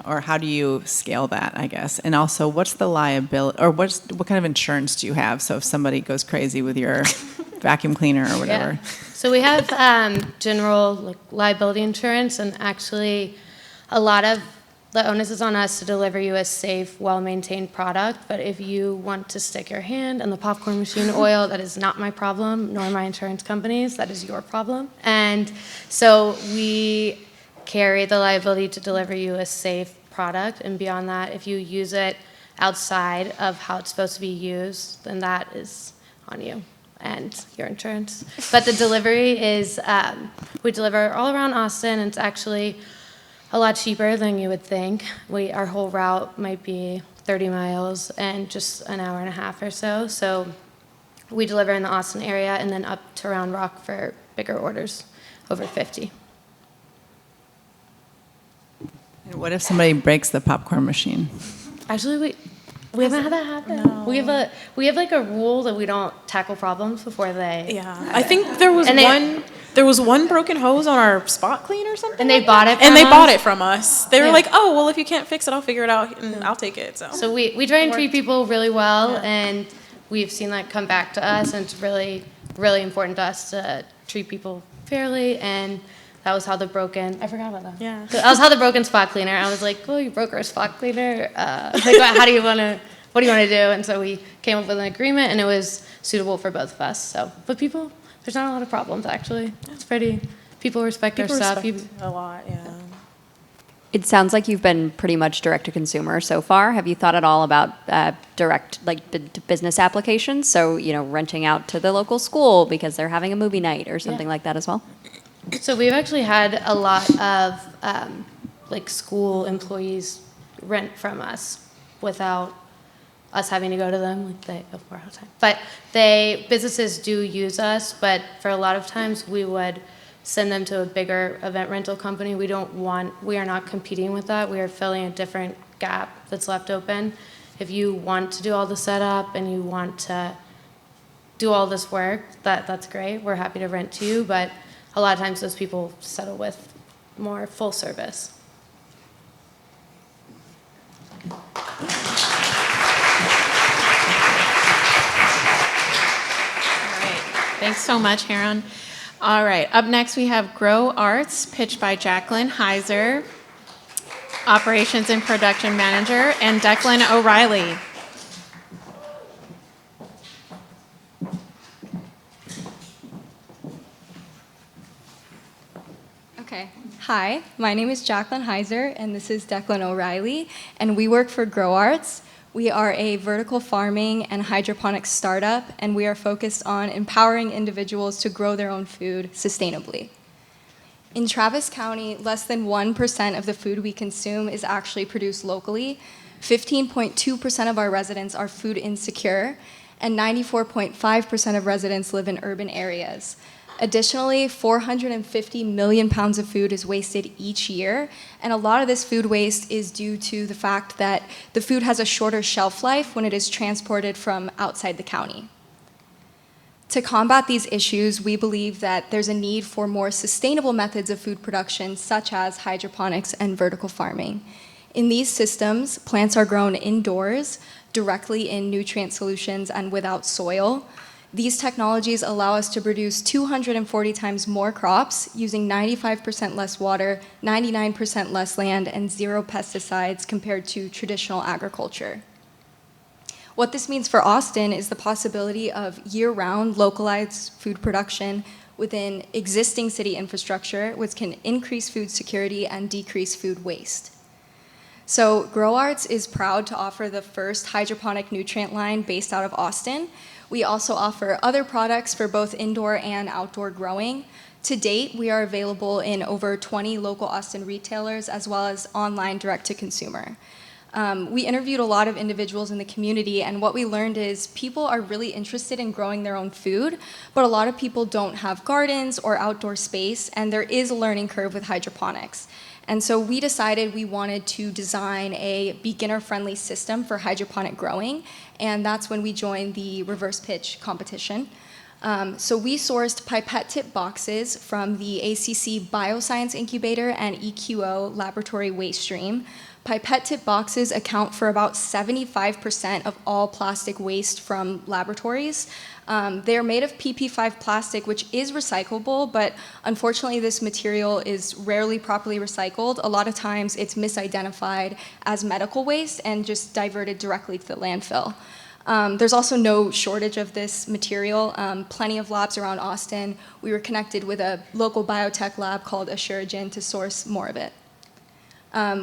or how do you scale that, I guess? And also, what's the liability, or what kind of insurance do you have? So if somebody goes crazy with your vacuum cleaner or whatever. Yeah. So we have general liability insurance, and actually a lot of the onus is on us to deliver you a safe, well-maintained product. But if you want to stick your hand in the popcorn machine oil, that is not my problem, nor my insurance company's. That is your problem. And so we carry the liability to deliver you a safe product, and beyond that, if you use it outside of how it's supposed to be used, then that is on you and your insurance. But the delivery is, we deliver all around Austin, and it's actually a lot cheaper than you would think. Our whole route might be 30 miles and just an hour and a half or so. So we deliver in the Austin area and then up to Round Rock for bigger orders, over 50. And what if somebody breaks the popcorn machine? Actually, we haven't had that happen. No. We have like a rule that we don't tackle problems before they. Yeah, I think there was one broken hose on our spot clean or something. And they bought it. Bought it from us. They were like, "Oh, well, if you can't fix it, I'll figure it out and I'll take it." So we try and treat people really well, and we've seen that come back to us, and it's really, really important to us to treat people fairly. And that was how I forgot about that. Yeah. That was how the broken spot cleaner. I was like, "Oh, you broke our spot cleaner. What do you want to do?" And so we came up with an agreement, and it was suitable for both of us. So, but there's not a lot of problems actually. It's people respect our stuff. A lot, yeah. It sounds like you've been pretty much direct to consumer so far. Have you thought at all about direct, business applications? So, renting out to the local school because they're having a movie night or something like that as well? So we've actually had a lot of school employees rent from us without us having to go to them. They go for all the time. But businesses do use us, but for a lot of times we would send them to a bigger event rental company. We are not competing with that. We are filling a different gap that's left open. If you want to do all the setup and you want to do all this work, that's great. We're happy to rent to you, but a lot of times those people settle with more full service. All right. Thanks so much, Heron. All right. Up next, we have Grow Arts, pitched by Jacqueline Heiser, Operations and Production Manager, and Declan O'Reilly. Okay. Hi, my name is Jacqueline Heiser, and this is Declan O'Reilly, and we work for Grow Arts. We are a vertical farming and hydroponics startup, and we are focused on empowering individuals to grow their own food sustainably. In Travis County, less than 1% of the food we consume is actually produced locally. 15.2% of our residents are food insecure, and 94.5% of residents live in urban areas. Additionally, 450 million pounds of food is wasted each year, and a lot of this food waste is due to the fact that the food has a shorter shelf life when it is transported from outside the county. To combat these issues, we believe that there's a need for more sustainable methods of food production, such as hydroponics and vertical farming. In these systems, plants are grown indoors, directly in nutrient solutions and without soil. These technologies allow us to produce 240 times more crops using 95% less water, 99% less land, and 0 pesticides compared to traditional agriculture. What this means for Austin is the possibility of year-round localized food production within existing city infrastructure, which can increase food security and decrease food waste. So Grow Arts is proud to offer the first hydroponic nutrient line based out of Austin. We also offer other products for both indoor and outdoor growing. To date, we are available in over 20 local Austin retailers as well as online direct-to-consumer. We interviewed a lot of individuals in the community, and what we learned is people are really interested in growing their own food, but a lot of people don't have gardens or outdoor space, and there is a learning curve with hydroponics. And so we decided we wanted to design a beginner-friendly system for hydroponic growing, and that's when we joined the reverse pitch competition. So we sourced pipette tip boxes from the ACC Bioscience Incubator and EQO Laboratory Waste Stream. Pipette tip boxes account for about 75% of all plastic waste from laboratories. They are made of PP5 plastic, which is recyclable, but unfortunately this material is rarely properly recycled. A lot of times it's misidentified as medical waste and just diverted directly to the landfill. There's also no shortage of this material. Plenty of labs around Austin. We were connected with a local biotech lab called Assuragen to source more of it.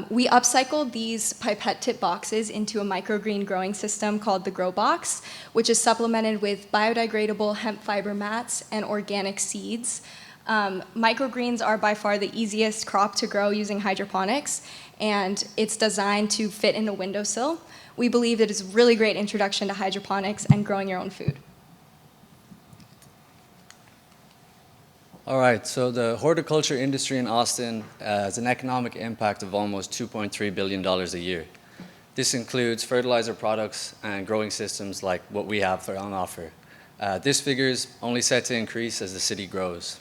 We upcycled these pipette tip boxes into a microgreen growing system called the Grow Box, which is supplemented with biodegradable hemp fiber mats and organic seeds. Microgreens are by far the easiest crop to grow using hydroponics, and it's designed to fit in a windowsill. We believe it is a really great introduction to hydroponics and growing your own food. All right, so the horticulture industry in Austin has an economic impact of almost $2.3 billion a year. This includes fertilizer products and growing systems like what we have on offer. This figure is only set to increase as the city grows.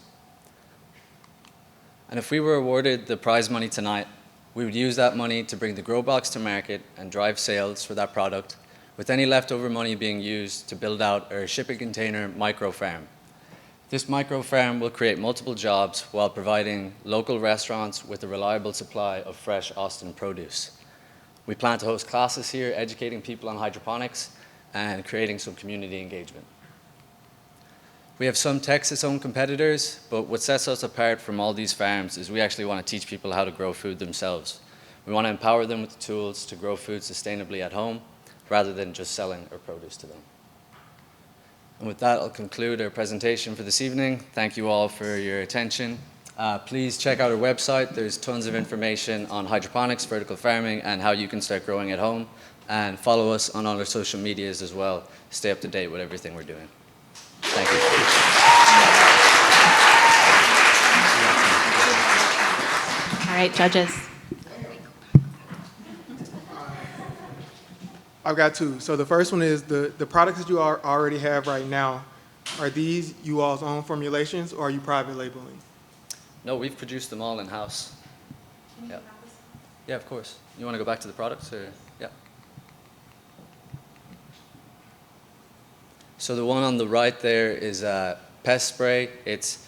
And if we were awarded the prize money tonight, we would use that money to bring the Grow Box to market and drive sales for that product, with any leftover money being used to build out our shipping container micro farm. This micro farm will create multiple jobs while providing local restaurants with a reliable supply of fresh Austin produce. We plan to host classes here, educating people on hydroponics and creating some community engagement. We have some Texas-owned competitors, but what sets us apart from all these farms is we actually want to teach people how to grow food themselves. We want to empower them with the tools to grow food sustainably at home, rather than just selling our produce to them. And with that, I'll conclude our presentation for this evening. Thank you all for your attention. Please check out our website. There's tons of information on hydroponics, vertical farming, and how you can start growing at home. And follow us on all our social medias as well. Stay up to date with everything we're doing. Thank you. All right, judges. I've got two. So the first one is the products that you already have right now. Are these you all's own formulations, or are you private labeling? No, we've produced them all in-house. Yeah. Yeah, of course. You want to go back to the products, or? Yeah. So the one on the right there is Pest Spray. It's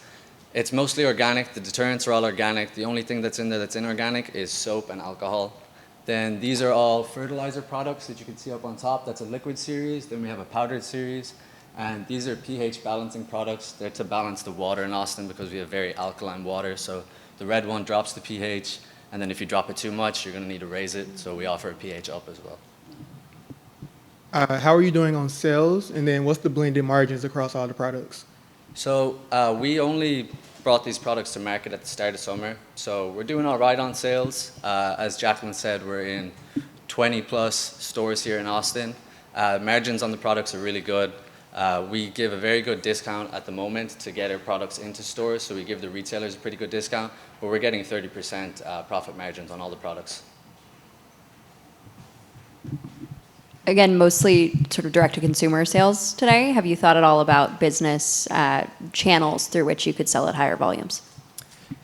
mostly organic. The deterrents are all organic. The only thing that's in there that's inorganic is soap and alcohol. Then these are all fertilizer products that you can see up on top. That's a liquid series. Then we have a powdered series. And these are pH balancing products. They're to balance the water in Austin because we have very alkaline water. So the red one drops the pH. And then if you drop it too much, you're going to need to raise it. So we offer a pH up as well. How are you doing on sales? And then what's the blended margins across all the products? So we only brought these products to market at the start of summer. So we're doing all right on sales. As Jacqueline said, we're in 20 plus stores here in Austin. Margins on the products are really good. We give a very good discount at the moment to get our products into stores. So we give the retailers a pretty good discount, but we're getting 30% profit margins on all the products. Again, mostly sort of direct-to-consumer sales today. Have you thought at all about business channels through which you could sell at higher volumes?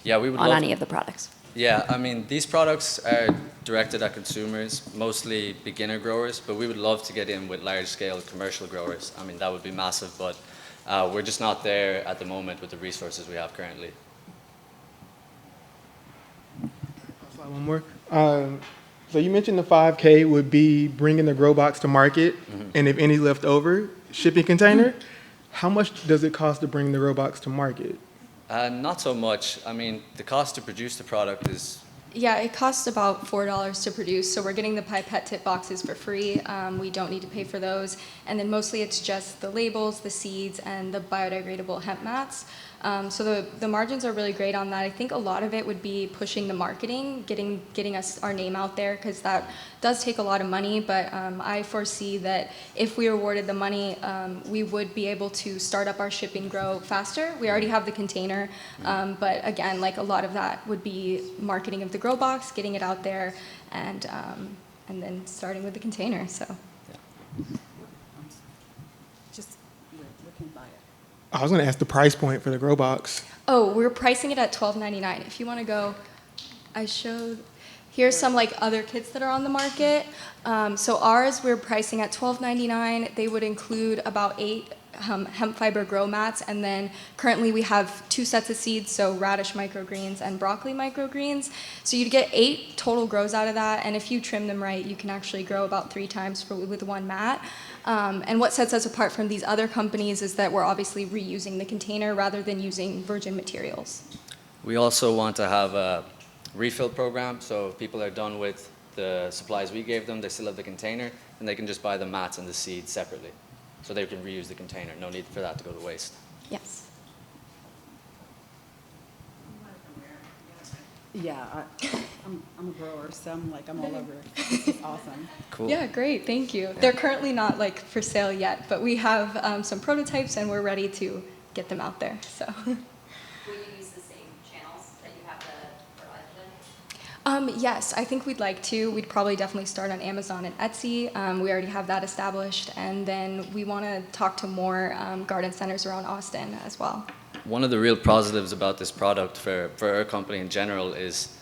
Yeah, we would on love any of the products. Yeah, I mean, these products are directed at consumers, mostly beginner growers, but we would love to get in with large-scale commercial growers. I mean, that would be massive, but we're just not there at the moment with the resources we have currently. I'll slide one more. So you mentioned the 5K would be bringing the Grow Box to market, and if any left over, shipping container. How much does it cost to bring the Grow Box to market? Not so much. I mean, the cost to produce the product is Yeah, it costs about $4 to produce, so we're getting the pipette tip boxes for free. We don't need to pay for those. And then mostly it's just the labels, the seeds, and the biodegradable hemp mats. So the margins are really great on that. I think a lot of it would be pushing the marketing, getting us our name out there, because that does take a lot of money. But I foresee that if we awarded the money, we would be able to start up our shipping grow faster. We already have the container, but again, like a lot of that would be marketing of the grow box, getting it out there, and then starting with the container. So. Just where can you buy it? I was going to ask the price point for the grow box. Oh, we're pricing it at $12.99. If you want to go, here's some like other kits that are on the market. So ours, we're pricing at $12.99. They would include about 8 hemp fiber grow mats, and then currently we have 2 sets of seeds, so radish microgreens and broccoli microgreens. So you'd get 8 total grows out of that, and if you trim them right, you can actually grow about 3 times with 1 mat. And what sets us apart from these other companies is that we're obviously reusing the container rather than using virgin materials. We also want to have a refill program, so if people are done with the supplies we gave them, they still have the container, and they can just buy the mats and the seeds separately. So they can reuse the container. No need for that to go to waste. Yes. Yeah, I'm a grower, so I'm all over it. This is awesome. Cool. Yeah, great, thank you. They're currently not like for sale yet, but we have some prototypes and we're ready to get them out there, so. Will you use the same channels that you have the fertilizer in? Yes, I think we'd like to. We'd probably definitely start on Amazon and Etsy. We already have that established, and then we want to talk to more garden centers around Austin as well. One of the real positives about this product for our company in general is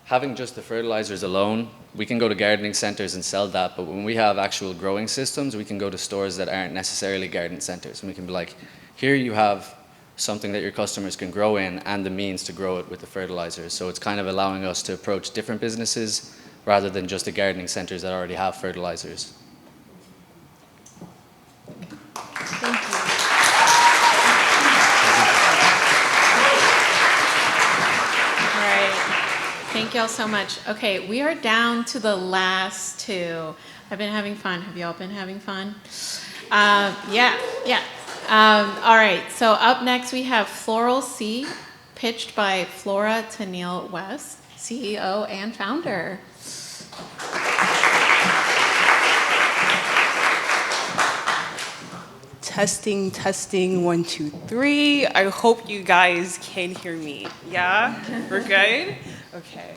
having just the fertilizers alone. We can go to gardening centers and sell that, but when we have actual growing systems, we can go to stores that aren't necessarily garden centers, and we can be like, here you have something that your customers can grow in and the means to grow it with the fertilizers. So it's kind of allowing us to approach different businesses rather than just the gardening centers that already have fertilizers. Thank you. All right. Thank y'all so much. Okay, we are down to the last 2. I've been having fun. Have y'all been having fun? Yeah. All right, so up next we have Floral C, pitched by Flora Tennille West, CEO and founder. Testing, 1, 2, 3. I hope you guys can hear me. Yeah? We're good? Okay.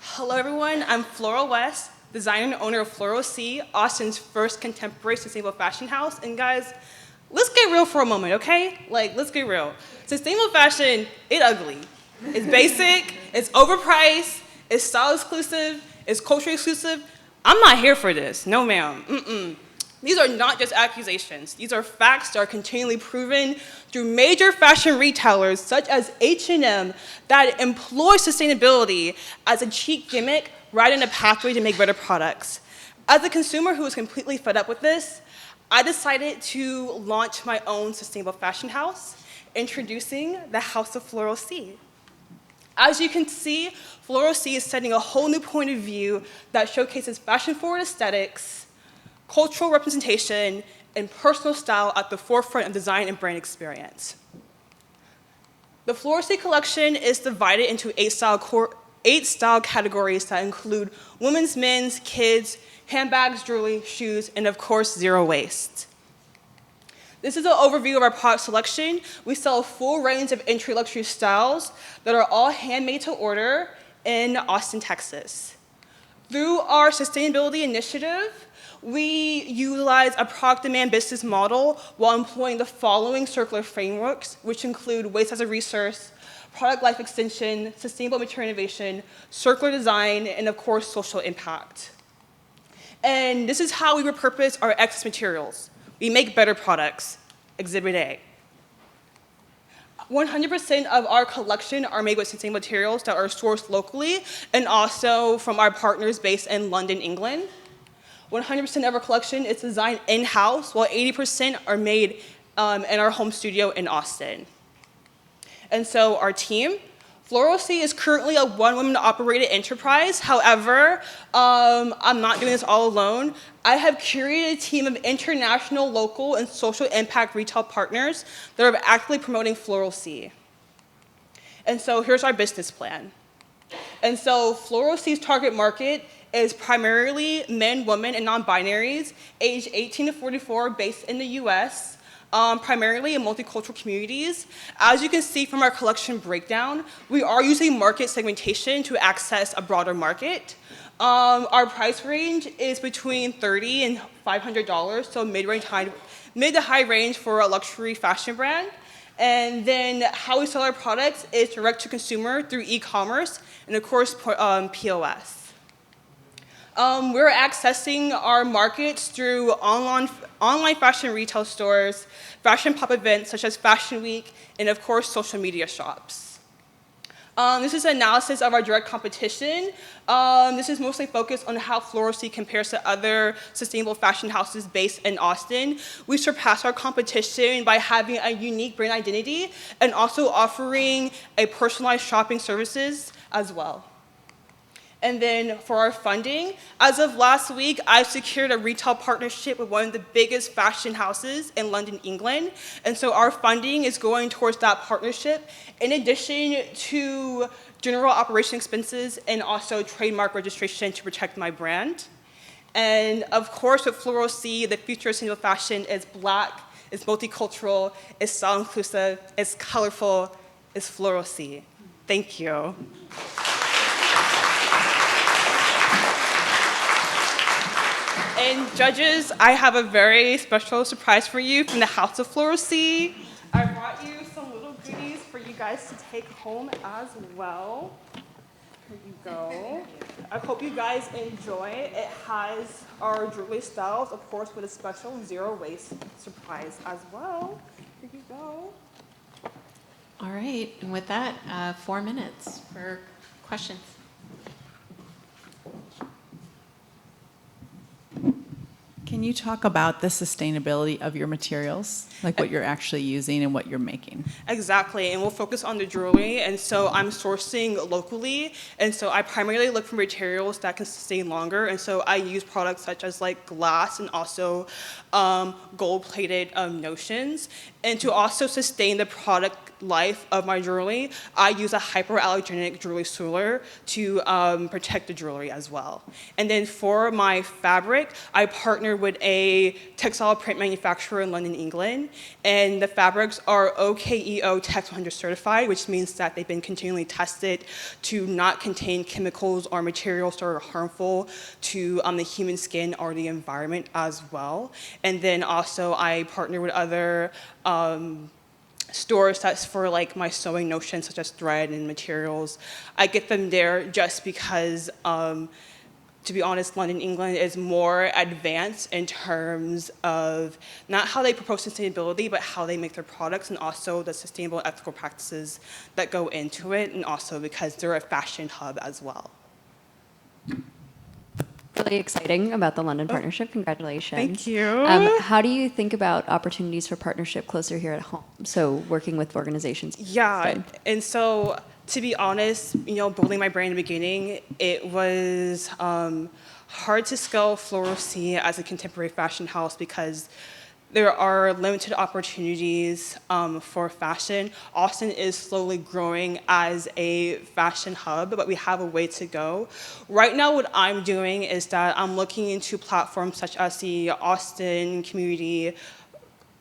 Hello, everyone. I'm Floral West, designer and owner of Floral C, Austin's first contemporary sustainable fashion house. And guys, let's get real for a moment, okay? Let's get real. Sustainable fashion, it's ugly. It's basic, it's overpriced, it's style exclusive, it's culture exclusive. I'm not here for this. No, ma'am. These are not just accusations. These are facts that are continually proven through major fashion retailers such as H&M that employ sustainability as a cheap gimmick rather than a pathway to make better products. As a consumer who is completely fed up with this, I decided to launch my own sustainable fashion house, introducing the House of Floral C. As you can see, Floral C is setting a whole new point of view that showcases fashion-forward aesthetics, cultural representation, and personal style at the forefront of design and brand experience. The Floral C collection is divided into 8 style categories that include women's, men's, kids, handbags, jewelry, shoes, and of course, zero waste. This is an overview of our product selection. We sell a full range of entry luxury styles that are all handmade to order in Austin, Texas. Through our sustainability initiative, we utilize a product demand business model while employing the following circular frameworks, which include waste as a resource, product life extension, sustainable material innovation, circular design, and of course, social impact. And this is how we repurpose our excess materials. We make better products. Exhibit A. 100% of our collection are made with sustainable materials that are sourced locally and also from our partners based in London, England. 100% of our collection is designed in-house, while 80% are made in our home studio in Austin. And so our team, Floral C is currently a one-woman operated enterprise. However, I'm not doing this all alone. I have curated a team of international, local, and social impact retail partners that are actively promoting Floral C. And so here's our business plan. And so Floral C's target market is primarily men, women, and non-binaries, aged 18 to 44, based in the US, primarily in multicultural communities. As you can see from our collection breakdown, we are using market segmentation to access a broader market. Our price range is between $30 and $500, so mid to high range for a luxury fashion brand. And then how we sell our products is direct to consumer through e-commerce and of course POS. We're accessing our markets through online fashion retail stores, fashion pop events such as Fashion Week, and of course social media shops. This is an analysis of our direct competition. This is mostly focused on how Floral C compares to other sustainable fashion houses based in Austin. We surpass our competition by having a unique brand identity and also offering a personalized shopping services as well. And then for our funding, as of last week, I secured a retail partnership with one of the biggest fashion houses in London, England. And so our funding is going towards that partnership, in addition to general operation expenses and also trademark registration to protect my brand. And of course, with Floral C, the future of sustainable fashion is Black, it's multicultural, it's style inclusive, it's colorful, it's Floral C. Thank you. And judges, I have a very special surprise for you from the House of Floral C. I brought you some little goodies for you guys to take home as well. Here you go. I hope you guys enjoy. It has our jewelry styles, of course, with a special zero waste surprise as well. Here you go. All right, and with that, 4 minutes for questions. Can you talk about the sustainability of your materials, like what you're actually using and what you're making? Exactly, and we'll focus on the jewelry, and so I'm sourcing locally, and so I primarily look for materials that can sustain longer, and so I use products such as like glass and also gold-plated notions. And to also sustain the product life of my jewelry, I use a hypoallergenic jewelry sealer to protect the jewelry as well. And then for my fabric, I partner with a textile print manufacturer in London, England, and the fabrics are OKEO Tex 100 certified, which means that they've been continually tested to not contain chemicals or materials that are harmful to the human skin or the environment as well. And then also I partner with other stores that's for like my sewing notions such as thread and materials. I get them there just because, to be honest, London, England is more advanced in terms of not how they propose sustainability, but how they make their products and also the sustainable ethical practices that go into it, and also because they're a fashion hub as well. Really exciting about the London partnership. Congratulations. Thank you. How do you think about opportunities for partnership closer here at home? So working with organizations. Yeah, and so to be honest, building my brand in the beginning, it was hard to scale Floral C as a contemporary fashion house because there are limited opportunities for fashion. Austin is slowly growing as a fashion hub, but we have a way to go. Right now, what I'm doing is that I'm looking into platforms such as the Austin Community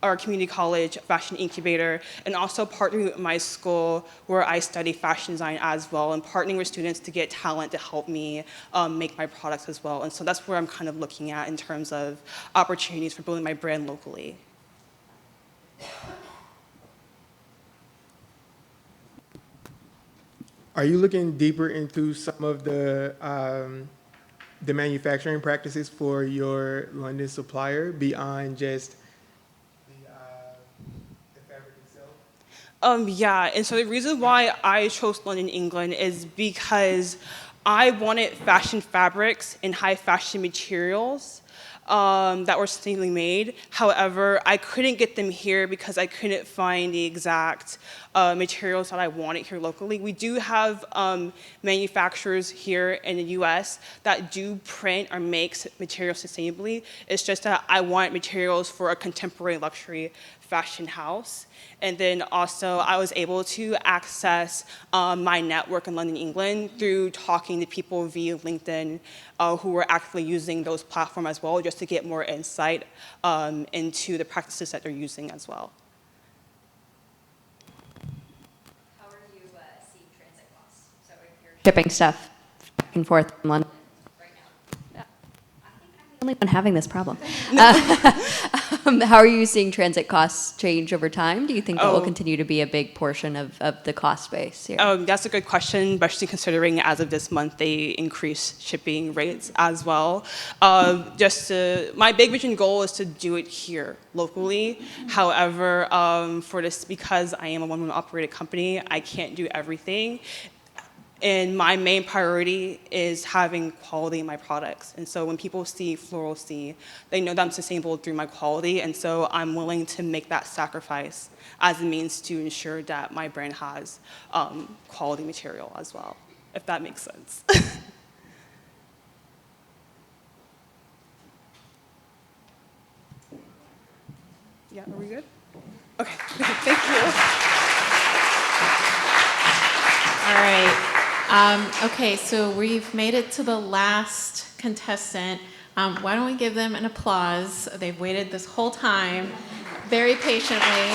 our community college fashion incubator, and also partnering with my school where I study fashion design as well, and partnering with students to get talent to help me make my products as well. And so that's where I'm kind of looking at in terms of opportunities for building my brand locally. Are you looking deeper into some of the manufacturing practices for your London supplier beyond just Yeah, and so the reason why I chose London, England is because I wanted fashion fabrics and high fashion materials that were sustainably made. However, I couldn't get them here because I couldn't find the exact materials that I wanted here locally. We do have manufacturers here in the US that do print or make materials sustainably. It's just that I want materials for a contemporary luxury fashion house. And then also I was able to access my network in London, England through talking to people via LinkedIn who were actually using those platforms as well, just to get more insight into the practices that they're using as well. How are you seeing transit costs? So if you're shipping stuff back and forth from London right now. I think I'm the only one having this problem. How are you seeing transit costs change over time? Do you think that will continue to be a big portion of the cost base here? That's a good question, especially considering as of this month they increased shipping rates as well. My big vision goal is to do it here locally. However, for this, because I am a one-woman operated company, I can't do everything. And my main priority is having quality in my products. And so when people see Floral C, they know that I'm sustainable through my quality. And so I'm willing to make that sacrifice as a means to ensure that my brand has quality material as well, if that makes sense. Yeah, are we good? Okay, thank you. All right. Okay, so we've made it to the last contestant. Why don't we give them an applause? They've waited this whole time very patiently.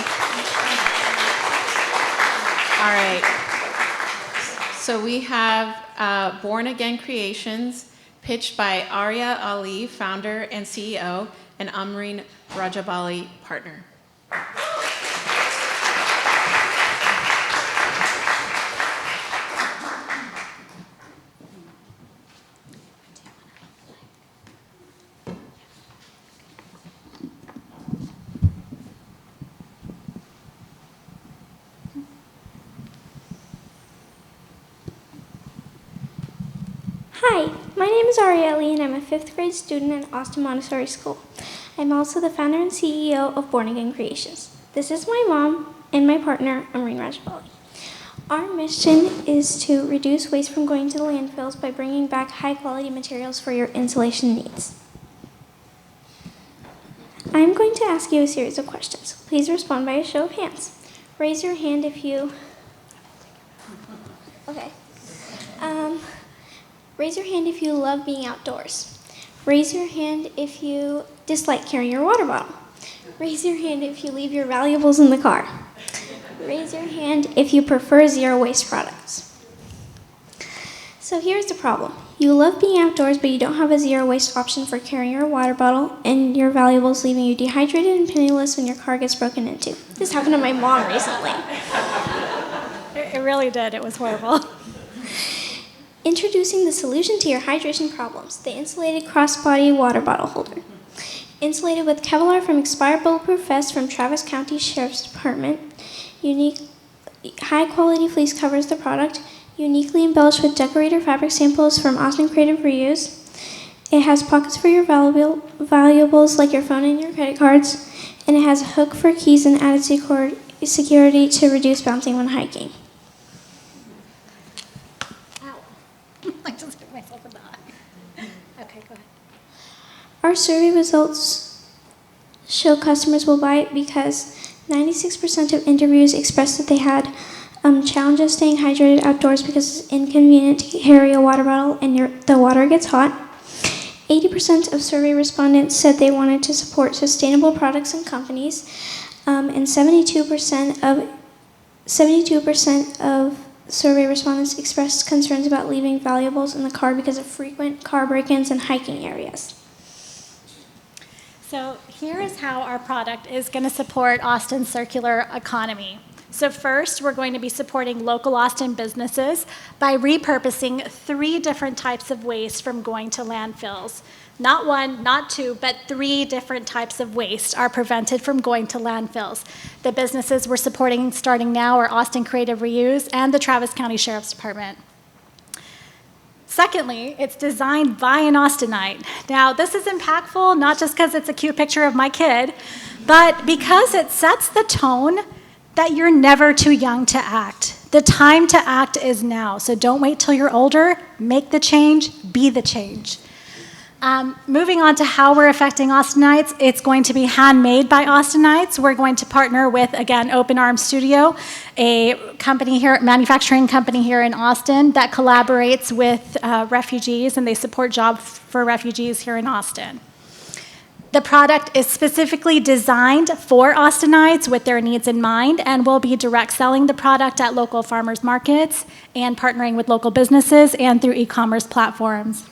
All right. So we have Born Again Creations, pitched by Arya Ali, founder and CEO, and Amreen Rajabali, partner. Hi, my name is Arielle and I'm a 5th grade student at Austin Montessori School. I'm also the founder and CEO of Born Again Creations. This is my mom and my partner, Amreen Rajabali. Our mission is to reduce waste from going to the landfills by bringing back high-quality materials for your insulation needs. I'm going to ask you a series of questions. Please respond by a show of hands. Raise your hand if you... Okay. Raise your hand if you love being outdoors. Raise your hand if you dislike carrying your water bottle. Raise your hand if you leave your valuables in the car. Raise your hand if you prefer zero waste products. So here's the problem. You love being outdoors, but you don't have a zero waste option for carrying your water bottle and your valuables, leaving you dehydrated and penniless when your car gets broken into. This happened to my mom recently. It really did. It was horrible. Introducing the solution to your hydration problems, the insulated crossbody water bottle holder. Insulated with Kevlar from Expired Bulletproof Vest from Travis County Sheriff's Department. Unique, high-quality fleece covers the product. Uniquely embellished with decorator fabric samples from Austin Creative Reuse. It has pockets for your valuables like your phone and your credit cards. And it has a hook for keys and added security to reduce bouncing when hiking. I just hit myself in the eye. Okay, go ahead. Our survey results show customers will buy it because 96% of interviews expressed that they had challenges staying hydrated outdoors because it's inconvenient to carry a water bottle and the water gets hot. 80% of survey respondents said they wanted to support sustainable products and companies, and 72% of survey respondents expressed concerns about leaving valuables in the car because of frequent car break-ins in hiking areas. So here is how our product is going to support Austin's circular economy. So first, we're going to be supporting local Austin businesses by repurposing 3 different types of waste from going to landfills. Not 1, not 2, but 3 different types of waste are prevented from going to landfills. The businesses we're supporting starting now are Austin Creative Reuse and the Travis County Sheriff's Department. Secondly, it's designed by an Austinite. Now, this is impactful, not just because it's a cute picture of my kid, but because it sets the tone that you're never too young to act. The time to act is now, so don't wait till you're older. Make the change, be the change. Moving on to how we're affecting Austinites, it's going to be handmade by Austinites. We're going to partner with, again, Open Arms Studio, a company here, manufacturing company here in Austin that collaborates with refugees, and they support jobs for refugees here in Austin. The product is specifically designed for Austinites with their needs in mind, and we'll be direct selling the product at local farmers markets and partnering with local businesses and through e-commerce platforms.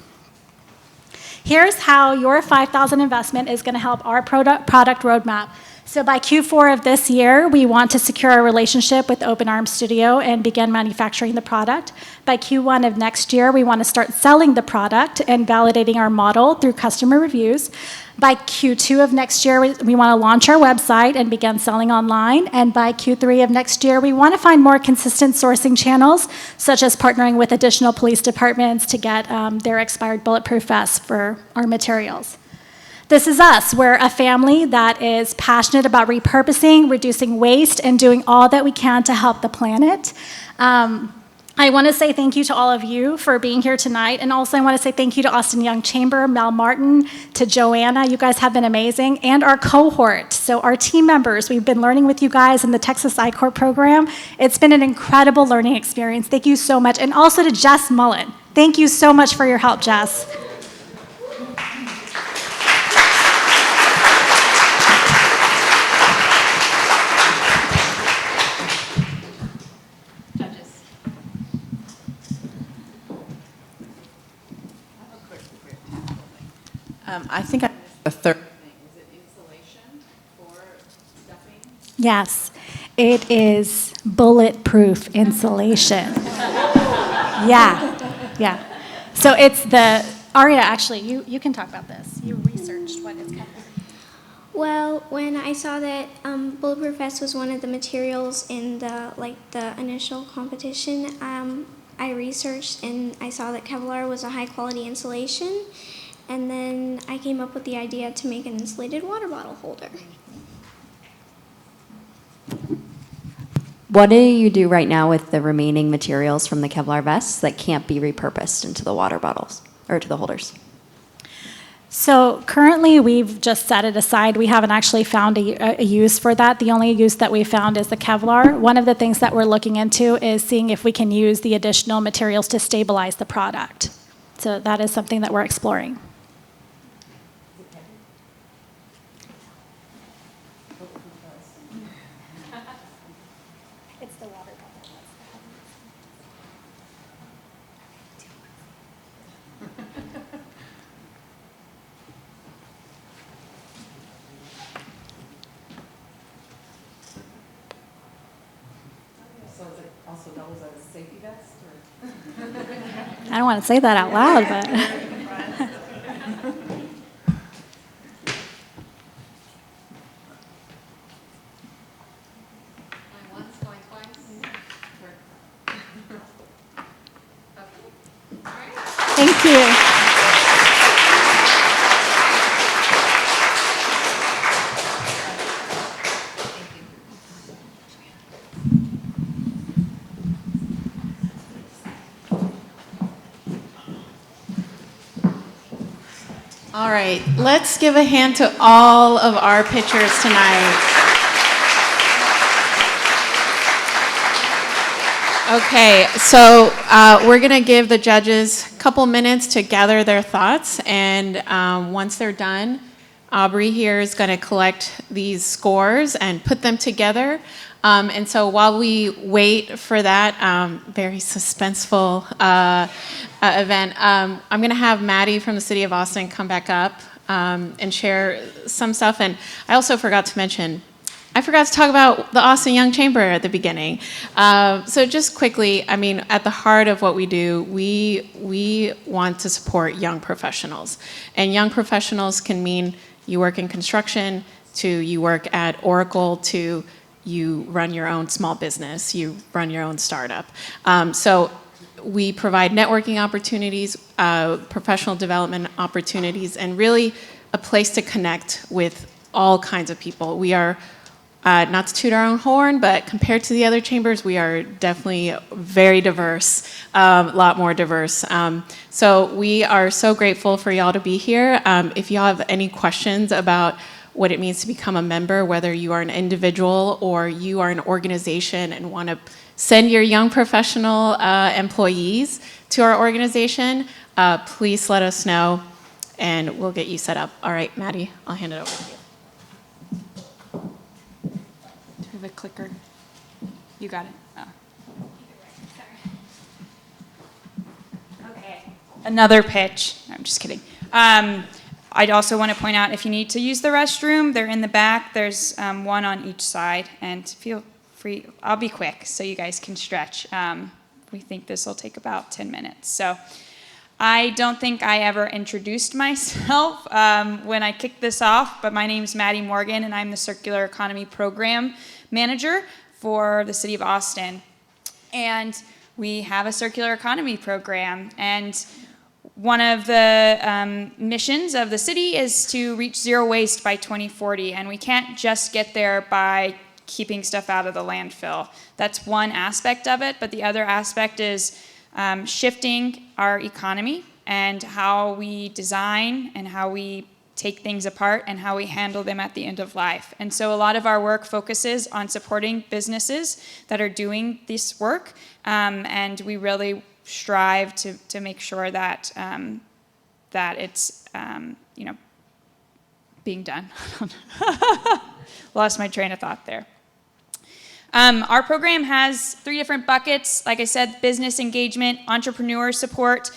Here's how your $5,000 investment is going to help our product roadmap. So by Q4 of this year, we want to secure a relationship with Open Arms Studio and begin manufacturing the product. By Q1 of next year, we want to start selling the product and validating our model through customer reviews. By Q2 of next year, we want to launch our website and begin selling online. And by Q3 of next year, we want to find more consistent sourcing channels, such as partnering with additional police departments to get their expired bulletproof vests for our materials. This is us. We're a family that is passionate about repurposing, reducing waste, and doing all that we can to help the planet. I want to say thank you to all of you for being here tonight, and also I want to say thank you to Austin Young Chamber, Mel Martin, to Joanna. You guys have been amazing, and our cohort. So our team members, we've been learning with you guys in the Texas I-Corp program. It's been an incredible learning experience. Thank you so much, and also to Jess Mullen. Thank you so much for your help, Jess. I think I missed the third thing. Is it insulation for stuffing? Yes, it is bulletproof insulation. Yeah. So it's the, Aria, actually, you can talk about this. You researched what it's called. Well, when I saw that bulletproof vest was one of the materials in the initial competition, I researched and I saw that Kevlar was a high quality insulation. And then I came up with the idea to make an insulated water bottle holder. What do you do right now with the remaining materials from the Kevlar vests that can't be repurposed into the water bottles or to the holders? So currently we've just set it aside. We haven't actually found a use for that. The only use that we found is the Kevlar. One of the things that we're looking into is seeing if we can use the additional materials to stabilize the product. So that is something that we're exploring. I don't want to say that out loud, but. Thank you. All right, let's give a hand to all of our pitchers tonight. Okay, so we're going to give the judges a couple minutes to gather their thoughts, and once they're done, Aubrey here is going to collect these scores and put them together. And so while we wait for that very suspenseful event, I'm going to have Maddie from the City of Austin come back up and share some stuff. And I also forgot to mention, I forgot to talk about the Austin Young Chamber at the beginning. So just quickly, I mean, at the heart of what we do, we want to support young professionals. And young professionals can mean you work in construction, to you work at Oracle, to you run your own small business, you run your own startup. So We provide networking opportunities, professional development opportunities, and really a place to connect with all kinds of people. We are, not to toot our own horn, but compared to the other chambers, we are definitely very diverse, a lot more diverse. So we are so grateful for y'all to be here. If y'all have any questions about what it means to become a member, whether you are an individual or you are an organization and want to send your young professional employees to our organization, please let us know and we'll get you set up. All right, Maddie, I'll hand it over to you. Do you have a clicker? You got it. Oh. Okay. Another pitch. I'm just kidding. I'd also want to point out, if you need to use the restroom, they're in the back. There's one on each side, and feel free. I'll be quick so you guys can stretch. We think this will take about 10 minutes. So I don't think I ever introduced myself when I kicked this off, but my name is Maddie Morgan, and I'm the Circular Economy Program Manager for the City of Austin. And we have a circular economy program, and one of the missions of the city is to reach zero waste by 2040, and we can't just get there by keeping stuff out of the landfill. That's one aspect of it, but the other aspect is shifting our economy and how we design and how we take things apart and how we handle them at the end of life. And so a lot of our work focuses on supporting businesses that are doing this work, and we really strive to make sure that that it's being done. Lost my train of thought there. Our program has 3 different buckets. Like I said, business engagement, entrepreneur support,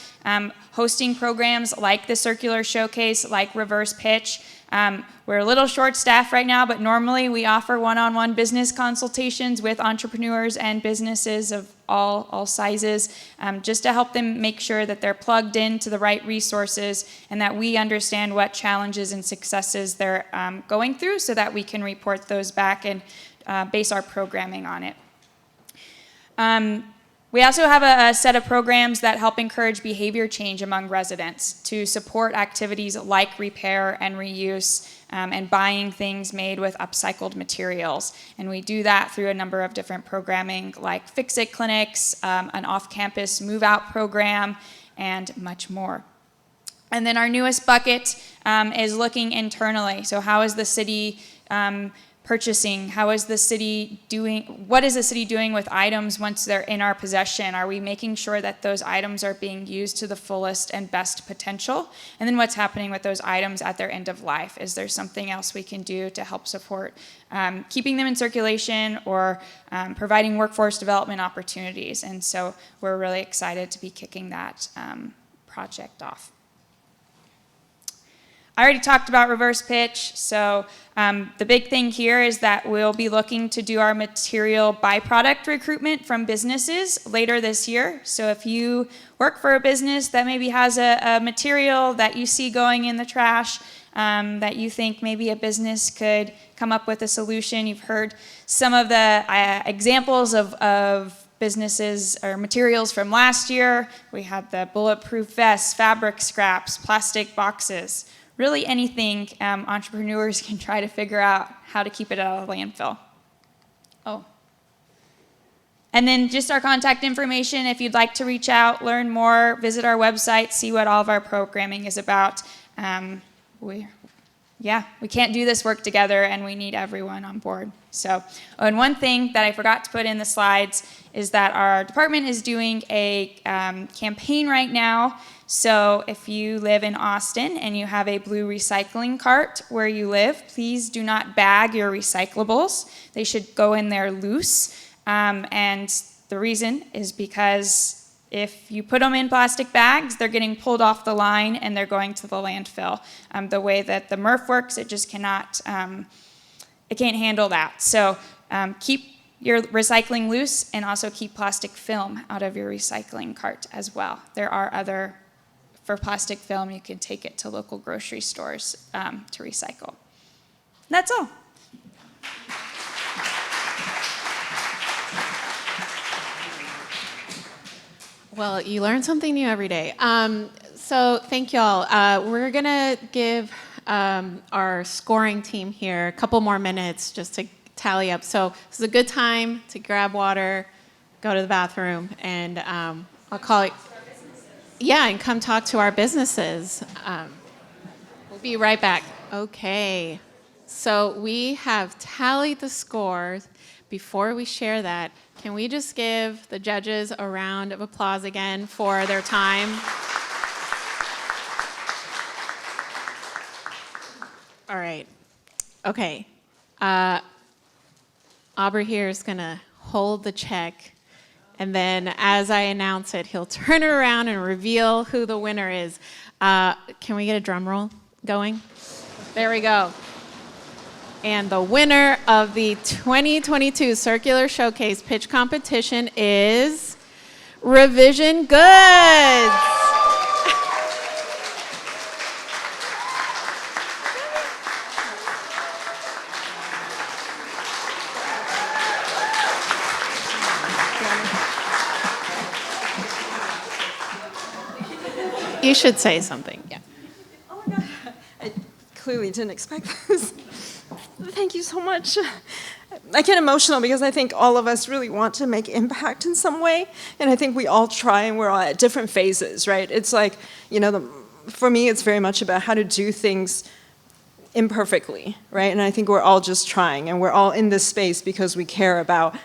hosting programs like the Circular Showcase, like Reverse Pitch. We're a little short-staffed right now, but normally we offer one-on-one business consultations with entrepreneurs and businesses of all sizes, just to help them make sure that they're plugged into the right resources and that we understand what challenges and successes they're going through so that we can report those back and base our programming on it. We also have a set of programs that help encourage behavior change among residents to support activities like repair and reuse and buying things made with upcycled materials. And we do that through a number of different programming like Fix-It clinics, an off-campus move-out program, and much more. And then our newest bucket is looking internally. So how is the city purchasing? How is the city doing? What is the city doing with items once they're in our possession? Are we making sure that those items are being used to the fullest and best potential? And then what's happening with those items at their end of life? Is there something else we can do to help support keeping them in circulation or providing workforce development opportunities? And so we're really excited to be kicking that project off. I already talked about Reverse Pitch, so the big thing here is that we'll be looking to do our material byproduct recruitment from businesses later this year. So if you work for a business that maybe has a material that you see going in the trash, that you think maybe a business could come up with a solution, you've heard some of the examples of businesses or materials from last year. We had the bulletproof vests, fabric scraps, plastic boxes. Really anything entrepreneurs can try to figure out how to keep it out of the landfill. Oh. And then just our contact information, if you'd like to reach out, learn more, visit our website, see what all of our programming is about. We can't do this work together, and we need everyone on board. So, and one thing that I forgot to put in the slides is that our department is doing a campaign right now. So if you live in Austin and you have a blue recycling cart where you live, please do not bag your recyclables. They should go in there loose. And the reason is because if you put them in plastic bags, they're getting pulled off the line and they're going to the landfill. The way that the MRF works, it just cannot, it can't handle that. So keep your recycling loose and also keep plastic film out of your recycling cart as well. There are other, for plastic film, you can take it to local grocery stores to recycle. That's all. Well, you learn something new every day. So thank y'all. We're going to give our scoring team here a couple more minutes just to tally up. So this is a good time to grab water, go to the bathroom, and I'll call it. Yeah, and come talk to our businesses. We'll be right back. Okay. So we have tallied the scores. Before we share that, can we just give the judges a round of applause again for their time? All right. Okay. Aubrey here is going to hold the check, and then as I announce it, he'll turn it around and reveal who the winner is. Can we get a drum roll going? There we go. And the winner of the 2022 Circular Showcase Pitch Competition is Revision Goods. You should say something. Yeah. Oh my God. I clearly didn't expect this. Thank you so much. I get emotional because I think all of us really want to make impact in some way, and I think we all try, and we're all at different phases, right? It's like, for me, it's very much about how to do things imperfectly, right? And I think we're all just trying, and we're all in this space because we care about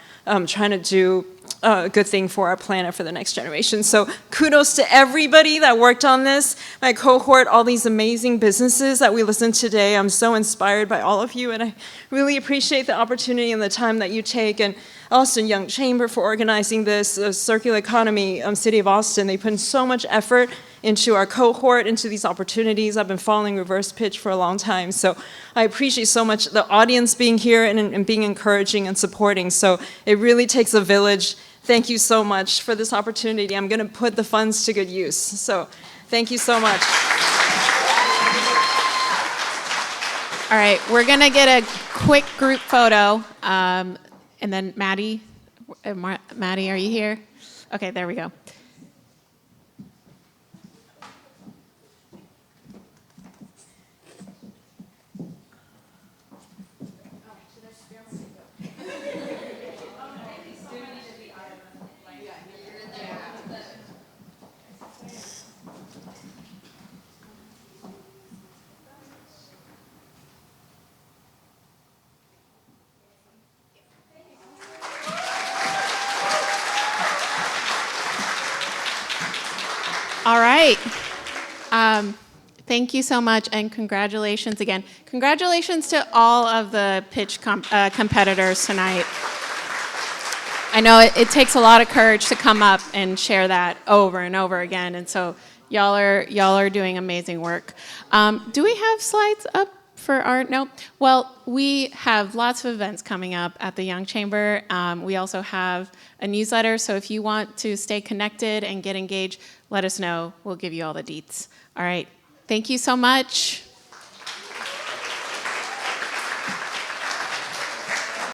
trying to do a good thing for our planet for the next generation. So kudos to everybody that worked on this, my cohort, all these amazing businesses that we listened to today. I'm so inspired by all of you, and I really appreciate the opportunity and the time that you take. And Austin Young Chamber for organizing this, Circular Economy, City of Austin. They put in so much effort into our cohort, into these opportunities. I've been following Reverse Pitch for a long time, so I appreciate so much the audience being here and being encouraging and supporting. So it really takes a village. Thank you so much for this opportunity. I'm going to put the funds to good use. So thank you so much. All right, we're going to get a quick group photo. And then Maddie, are you here? Okay, there we go. All right. Thank you so much, and congratulations again. Congratulations to all of the pitch competitors tonight. I know it takes a lot of courage to come up and share that over and over again, and so y'all are doing amazing work. Do we have slides up for our, no? Well, we have lots of events coming up at the Young Chamber. We also have a newsletter, so if you want to stay connected and get engaged, let us know. We'll give you all the deets. All right. Thank you so much.